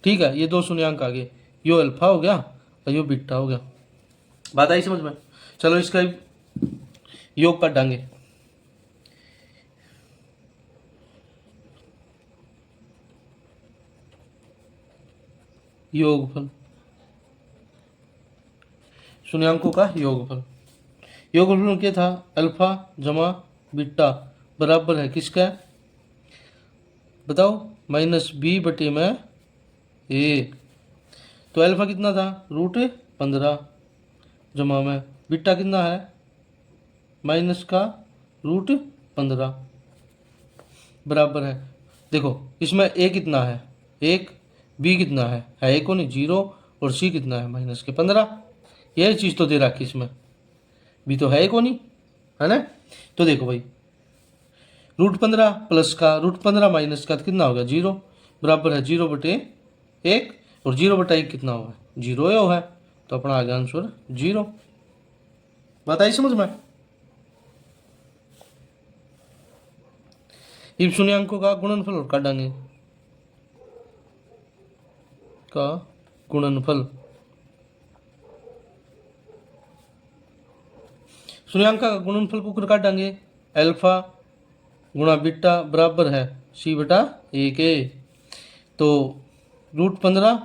ठीक है, ये दो शून्यांक आ गए, यो अल्फा हो गया और यो बीटा हो गया। बात आई समझ में? चलो इसका योग कर डांगे। योगफल, शून्यांकों का योगफल, योगफल क्या था, अल्फा जमा बीटा बराबर है किसका, बताओ, -b/में a, तो अल्फा कितना था, √15 जमा में बीटा कितना है, माइनस का √15 बराबर है, देखो इसमें a कितना है 1, b कितना है 1 को नहीं 0, और c कितना है -15, यह चीज़ तो दे रखी इसमें, b तो है 1 को नहीं, है ना। तो देखो भाई √15 प्लस का √15 माइनस का तो कितना होगा 0, बराबर है 0/1, और 0/1 कितना होगा 0 है, तो अपना आ गया आंसर 0। बात आई समझ में? इन शून्यांकों का गुणनफल और काटेंगे, का गुणनफल, शून्यांक का गुणनफल को काटेंगे, अल्फा गुणा बीटा बराबर है c/1, तो √15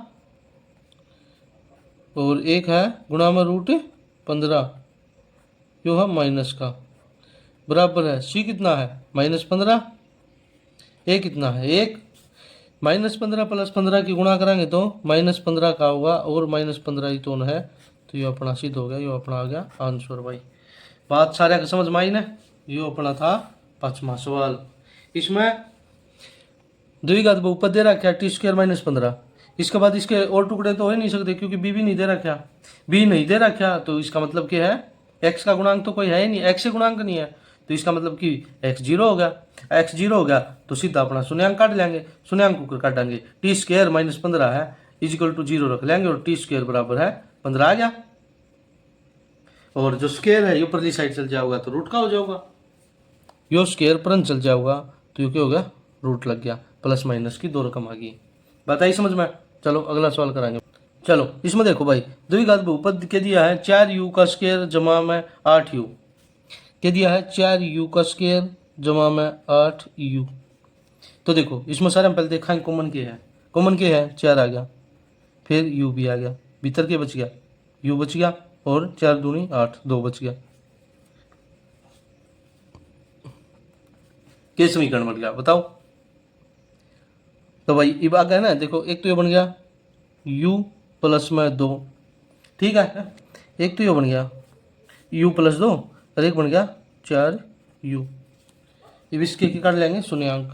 और 1 है गुणा में √15, यो है माइनस का, बराबर है c कितना है -15, a कितना है 1, -15 प्लस 15 की गुणा करेंगे तो -15 का होगा, और -15 ही तो है, तो ये अपना सिद्ध हो गया, ये अपना आ गया आंसर भाई। बात सारे का समझ में आई ना, ये अपना था 5वां सवाल। इसमें द्विघात बहुपद दे रखा टी स्क्वायर -15, इसके बाद इसके और टुकड़े तो हो ही नहीं सकते क्योंकि बी भी नहीं दे रखा, बी नहीं दे रखा तो इसका मतलब क्या है, एक्स का गुणांक तो कोई है ही नहीं, एक्स से गुणांक नहीं है, तो इसका मतलब कि x 0 हो गया, x 0 हो गया तो सीधा अपना शून्यांक काट लेंगे, शून्यांक को काटेंगे, टी स्क्वायर -15 है इजिकल टू 0 रख लेंगे, और टी स्क्वायर बराबर है 15 आ गया, और जो स्क्वायर है ये ऊपरली साइड चल जाओगा तो रूट का हो जाएगा, यो स्क्वायर पर चल जाओगा तो ये क्या हो गया, रूट लग गया, प्लस माइनस की 2 रकम आ गई। बताइए समझ में? चलो अगला सवाल कराएंगे। चलो इसमें देखो भाई द्विघात बहुपद के दिया है 4u का स्क्वायर जमा में 8u, के दिया है 4u का स्क्वायर जमा में 8u, तो देखो इसमें सारे हम पहले देखा कॉमन के है, कॉमन के है 4 आ गया, फिर u भी आ गया, भीतर के बच गया u बच गया, और 4 दूनी 8 2 बच गया, क्या समीकरण बन गया बताओ। तो भाई ये आ गया ना, देखो एक तो ये बन गया u प्लस में 2, ठीक है, एक तो ये बन गया u प्लस 2, और एक बन गया 4u, अब इसके काट लेंगे शून्यांक,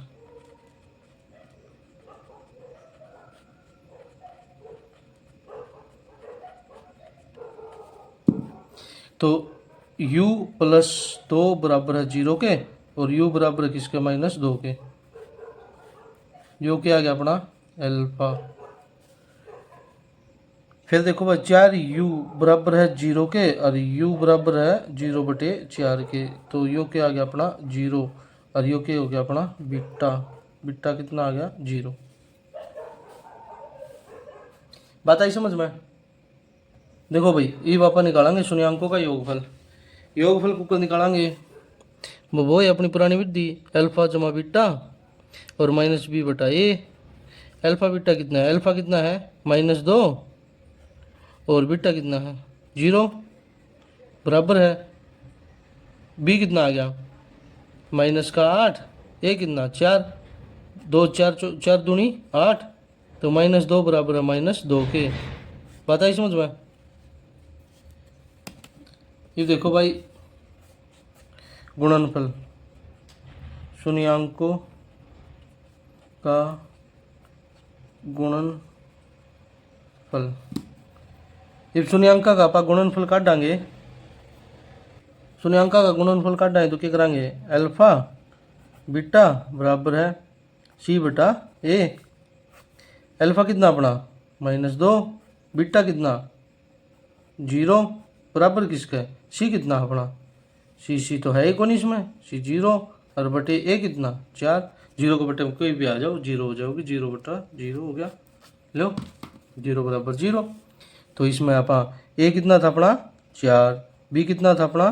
तो u प्लस 2 बराबर है 0 के, और u बराबर है किसके -2 के, जो क्या आ गया अपना अल्फा। फिर देखो भाई 4u बराबर है 0 के, और u बराबर है 0/4 के, तो यो क्या आ गया अपना 0, और यो क्या हो गया अपना बीटा, बीटा कितना आ गया 0। बात आई समझ में? देखो भाई ये वापस निकालेंगे शून्यांकों का योगफल, योगफल को निकालेंगे वो है अपनी पुरानी विधि, अल्फा जमा बीटा और -b/a, अल्फा बीटा कितना है, अल्फा कितना है -2, और बीटा कितना है 0, बराबर है b कितना आ गया -8, a कितना 4, दो चार चार दूनी 8, तो -2 बराबर है -2 के। बात आई समझ में? ये देखो भाई, गुणनफल शून्याङ्कों का गुणनफल। जब शून्यांका का आप गुणनफल काट डांगे, शून्यांका का गुणनफल काट डांगे तो क्या करांगे, अल्फा बीटा बराबर है सी बटा ए। अल्फा कितना अपना -2, बीटा कितना 0, बराबर किसका है सी कितना अपना सी तो है ही कौन इसमें, सी 0 और बटे ए कितना 4। 0 को बटे में कोई भी आ जाओ 0 हो जाओगी, 0 बटा 0 हो गया। लो 0 बराबर 0। तो इसमें आप ए कितना था अपना 4, बी कितना था अपना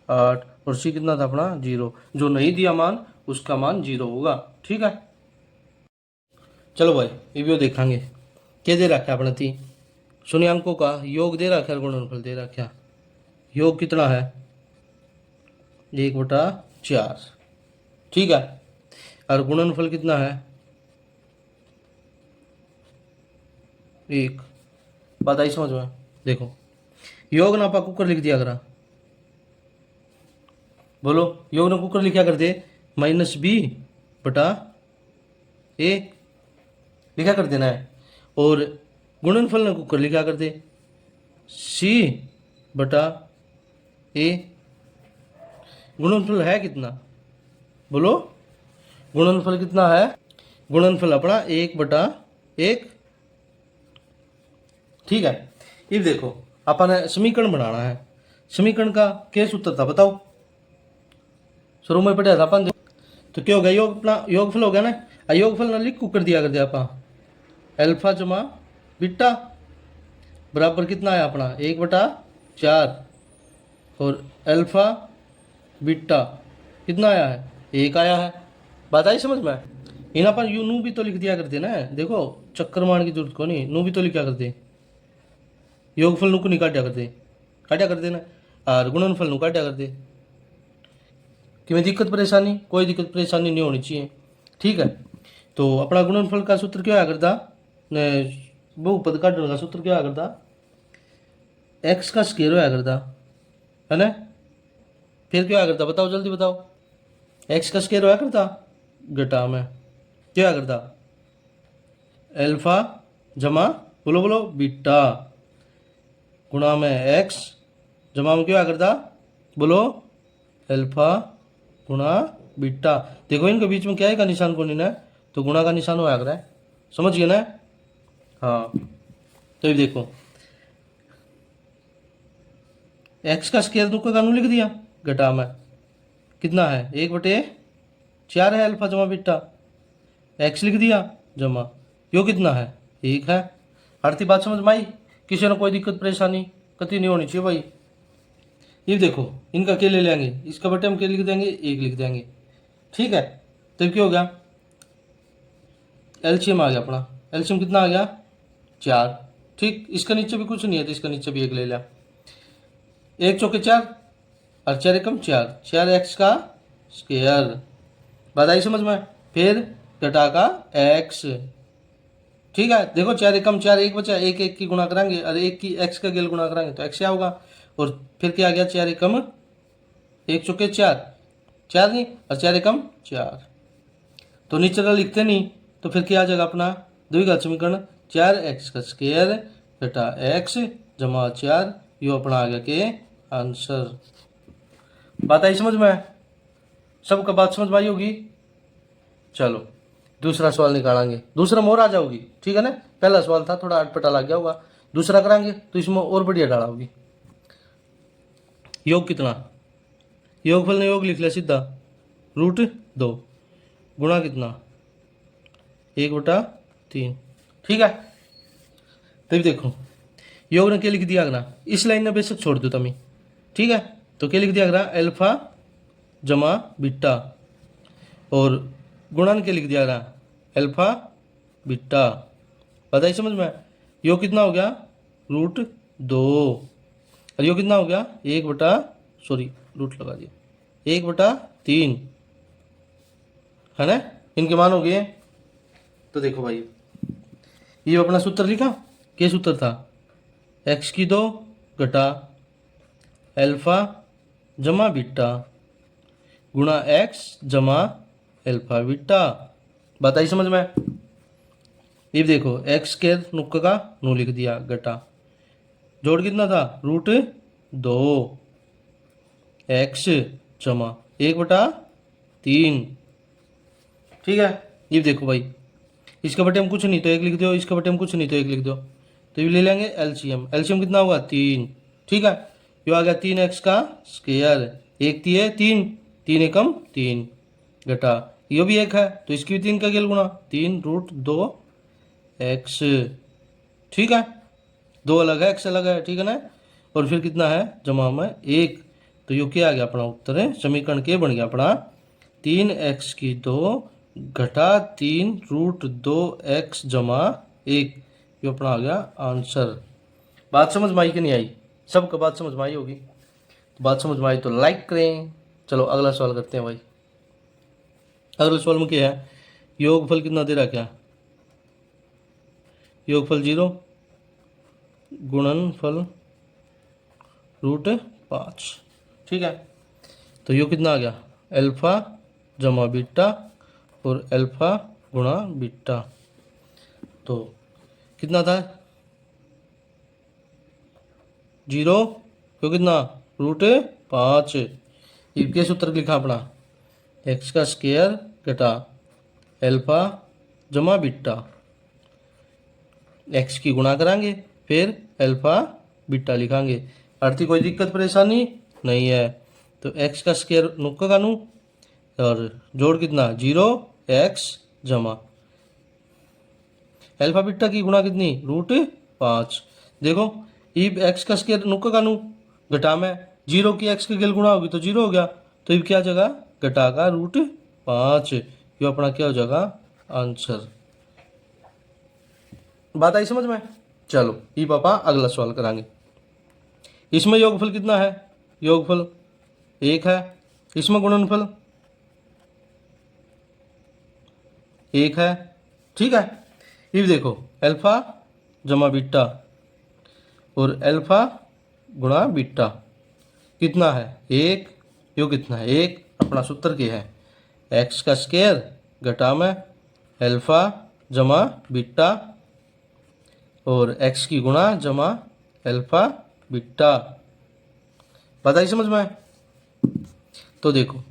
8 और सी कितना था अपना 0। जो नहीं दिया मान उसका मान 0 होगा। ठीक है, चलो भाई ये भी देखांगे। क्या दे रखा अपने थी, शून्यांकों का योग दे रखा है, गुणनफल दे रखा। योग कितना है 1/4। ठीक है, और गुणनफल कितना है 1। बात आई समझ में? देखो योग ना आपा कुकर लिख दिया करा, बोलो योग ना कुकर लिखा करते -b बटा ए लिखा कर देना है, और गुणनफल ने कुकर लिखा करते c बटा ए। गुणनफल है कितना, बोलो गुणनफल कितना है, गुणनफल अपना 1/1। ठीक है, ये देखो अपन समीकरण बनाना है। समीकरण का क्या सूत्र था बताओ, शुरू में पढ़ा था अपन। तो क्या हो गया, योग अपना योगफल हो गया ना, योगफल ना लिख कुकर दिया कर दिया अपन, अल्फा जमा बीटा बराबर कितना है अपना 1/4, और अल्फा बीटा कितना आया है 1 आया है। बात आई समझ में? इन अपन यू नू भी तो लिख दिया करते ना, देखो चक्कर मारने की जरूरत को नहीं, नू भी तो लिखा करते, योगफल नू को नहीं काटा करते ना, और गुणनफल नू काटा करते। कि में दिक्कत परेशानी, कोई दिक्कत परेशानी नहीं होनी चाहिए। ठीक है, तो अपना गुणनफल का सूत्र क्या करता, बहुपद काटने का सूत्र क्या करता, एक्स का स्क्वायर होया करता है ना। फिर क्या करता बताओ, जल्दी बताओ, एक्स का स्क्वायर होया करता घटा में क्या करता, अल्फा जमा बोलो बोलो बीटा गुणा में एक्स जमा में क्या करता, बोलो अल्फा गुणा बीटा। देखो इनके बीच में क्या है का निशान को नहीं ना, तो गुणा का निशान होया कर है, समझ गए ना। हाँ, तो ये देखो एक्स का स्क्वायर तो कानून लिख दिया, घटा में कितना है 1/4 है अल्फा जमा बीटा, एक्स लिख दिया जमा यो कितना है 1 है। आरती बात समझ में आई, किसी ने कोई दिक्कत परेशानी कति नहीं होनी चाहिए भाई। ये देखो इनका क्या ले लेंगे, इसका बटे हम क्या लिख देंगे 1 लिख देंगे। ठीक है, तो क्या हो गया एलसीएम आ गया अपना, एलसीएम कितना आ गया 4। ठीक, इसका नीचे भी कुछ नहीं है तो इसका नीचे भी 1 ले लिया, 1 चौके 4 और 4 एकम 4, 4x का स्क्वायर। बात आई समझ में? फिर घटा का x। ठीक है, देखो 4 एकम 4, 1 बचा, 1 1 की गुणा कराएंगे और 1 की x का गेल गुणा कराएंगे तो x क्या होगा, और फिर क्या आ गया 4 एकम 1 चौके 4, 4 नहीं और 4 एकम 4, तो नीचे का लिखते नहीं तो फिर क्या आ जाएगा अपना द्विघात समीकरण 4x का स्क्वायर घटा x जमा 4, यो अपना आ गया के आंसर। बात आई समझ में? सबका बात समझ में आई होगी। चलो दूसरा सवाल निकालेंगे, दूसरा मोर आ जाओगी। ठीक है ना, पहला सवाल था थोड़ा अटपटा लग गया होगा, दूसरा कराएंगे तो इसमें और बढ़िया डाला होगी। योग कितना, योगफल ने योग लिख लिया सीधा √2 गुणा कितना 1/3। ठीक है, तभी देखो योग ने क्या लिख दिया ना, इस लाइन ने बेशक छोड़ दो तुम्हें। ठीक है, तो क्या लिख दिया करा अल्फा जमा बीटा, और गुणा ने क्या लिख दिया करा अल्फा बीटा। पता ही समझ में? योग कितना हो गया √2 और योग कितना हो गया 1/, रूट लगा दिया 1/3 है ना, इनके मान हो गए तो देखो भाई, ये अपना सूत्र लिखा, क्या सूत्र था, एक्स की 2 घटा अल्फा जमा बीटा गुणा एक्स जमा अल्फा बीटा। बात आई समझ में? ये देखो एक्स के नुक्का का नू लिख दिया घटा, जोड़ कितना था, √2 एक्स जमा 1/3। ठीक है, ये देखो भाई, इसका बटे हम कुछ नहीं तो 1 लिख दो, इसका बटे हम कुछ नहीं तो 1 लिख दो, तो ये ले लेंगे एलसीएम। एलसीएम कितना होगा, 3। ठीक है, ये आ गया 3x का स्क्वायर, 1 3 3, 3 एकम 3 घटा ये भी 1 है तो इसकी भी 3 का गेल गुणा, 3√2 x। ठीक है, 2 अलग है, x अलग है, ठीक है ना। और फिर कितना है, जमा में 1, तो ये क्या आ गया अपना उत्तर है, समीकरण के बन गया अपना 3x की 2 घटा 3√2 x जमा 1, ये अपना आ गया आंसर। बात समझ में आई कि नहीं आई? सबको बात समझ में आई होगी। तो बात समझ में आई तो लाइक करें। चलो अगला सवाल करते हैं भाई। अगले सवाल में क्या है, योगफल कितना दे रहा, क्या योगफल 0 गुणनफल √5। ठीक है, तो यो कितना आ गया, अल्फा जमा बीटा और अल्फा गुणा बीटा, तो कितना था 0 यो कितना √5। इसके सूत्र लिखा अपना, एक्स का स्क्वायर घटा अल्फा जमा बीटा, एक्स की गुणा करांगे फिर अल्फा बीटा लिखांगे। आरती कोई दिक्कत परेशानी नहीं है, तो एक्स का स्क्वायर नुक्का का नू और जोड़ कितना 0x जमा अल्फा बीटा की गुणा कितनी √5। देखो ये एक्स का स्क्वायर नुक्का का नू घटा में 0 की एक्स के गेल गुणा होगी तो 0 हो गया, तो ये क्या जगह घटा का √5, ये अपना क्या हो जाएगा आंसर। बात आई समझ में? चलो ये पापा अगला सवाल करांगे। इसमें योगफल कितना है, योगफल 1 है, इसमें गुणनफल 1 है। ठीक है, ये देखो अल्फा जमा बीटा और अल्फा गुणा बीटा कितना है 1, यो कितना है 1, अपना सूत्र क्या है, एक्स का स्क्वायर घटा में अल्फा जमा बीटा और एक्स की गुणा जमा अल्फा बीटा। बताइए समझ में? तो देखो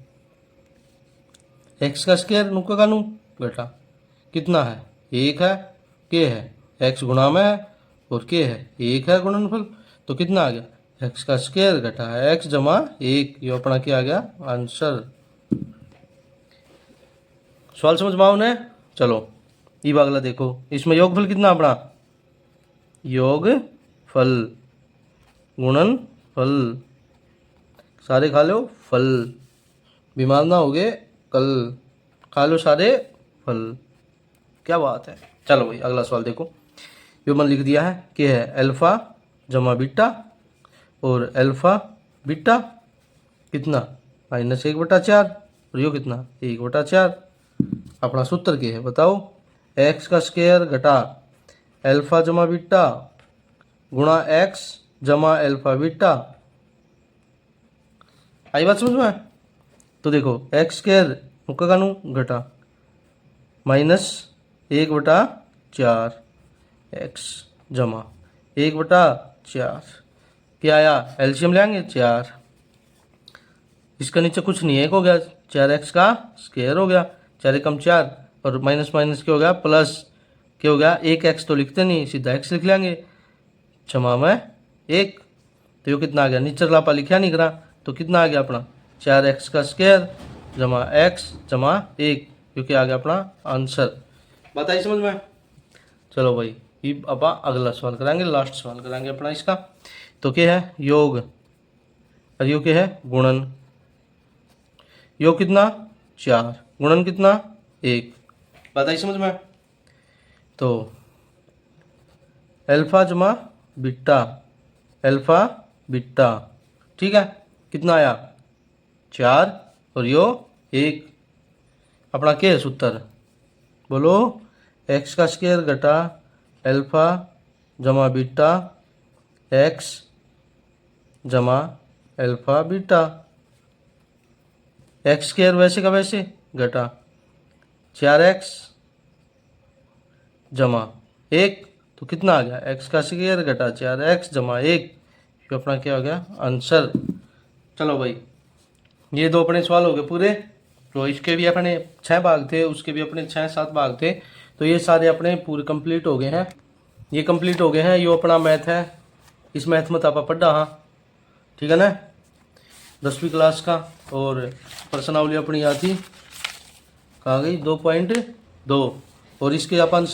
एक्स का स्क्वायर नुक्का का नू घटा कितना है 1 है, के है एक्स गुणा में है और के है 1 है गुणनफल, तो कितना आ गया एक्स का स्क्वायर घटा है एक्स जमा 1, ये अपना क्या आ गया आंसर। सवाल समझ में आओ ने? चलो ये अगला देखो, इसमें योगफल कितना अपना, योगफल गुणनफल, सारे खा लो फल, बीमार ना हो गए कल, खा लो सारे फल, क्या बात है। चलो भाई अगला सवाल देखो, यो मन लिख दिया है कि है अल्फा जमा बीटा और अल्फा बीटा कितना -1/4 और यो कितना 1/4। अपना सूत्र क्या है बताओ, एक्स का स्क्वायर घटा अल्फा जमा बीटा गुणा एक्स जमा अल्फा बीटा। आई बात समझ में? तो देखो एक्स स्क्वायर नुक्का का नू घटा -1/4 एक्स जमा 1/4, क्या आया एलसीएम लेंगे 4, इसका नीचे कुछ नहीं है, एक हो गया 4x का स्क्वायर हो गया, 4 एकम 4 और माइनस माइनस क्या हो गया प्लस, क्या हो गया 1x तो लिखते नहीं सीधा x लिख लेंगे जमा में 1, तो ये कितना आ गया, नीचे लापा लिखा नहीं करा, तो कितना आ गया अपना 4x का स्क्वायर जमा x जमा 1, क्योंकि आ गया अपना आंसर। बताइए समझ में? चलो भाई ये अब अगला सवाल कराएंगे, लास्ट सवाल कराएंगे अपना इसका, तो क्या है योग और योग क्या है गुणन। योग कितना 4, गुणन कितना 1। बताइए समझ में? तो अल्फा जमा बीटा, अल्फा बीटा, ठीक है, कितना आया 4 और यो 1, अपना क्या है सूत्र बोलो, एक्स का स्क्वायर घटा अल्फा जमा बीटा एक्स जमा अल्फा बीटा। एक्स स्क्वायर वैसे का वैसे घटा 4x जमा 1, तो कितना आ गया, एक्स का स्क्वायर घटा 4x जमा 1, ये अपना क्या हो गया आंसर। चलो भाई, ये दो अपने सवाल हो गए पूरे। तो इसके भी अपने 6 भाग थे, उसके भी अपने 6-7 भाग थे, तो ये सारे अपने पूरे कंप्लीट हो गए हैं। ये कंप्लीट हो गए हैं, ये अपना मैथ है। इस मैथ में तो आप पढ़ा हाँ, ठीक है ना, 10वीं क्लास का। और प्रश्नावली अपनी यहाँ थी, कहाँ गई 2.2, और इसके अपन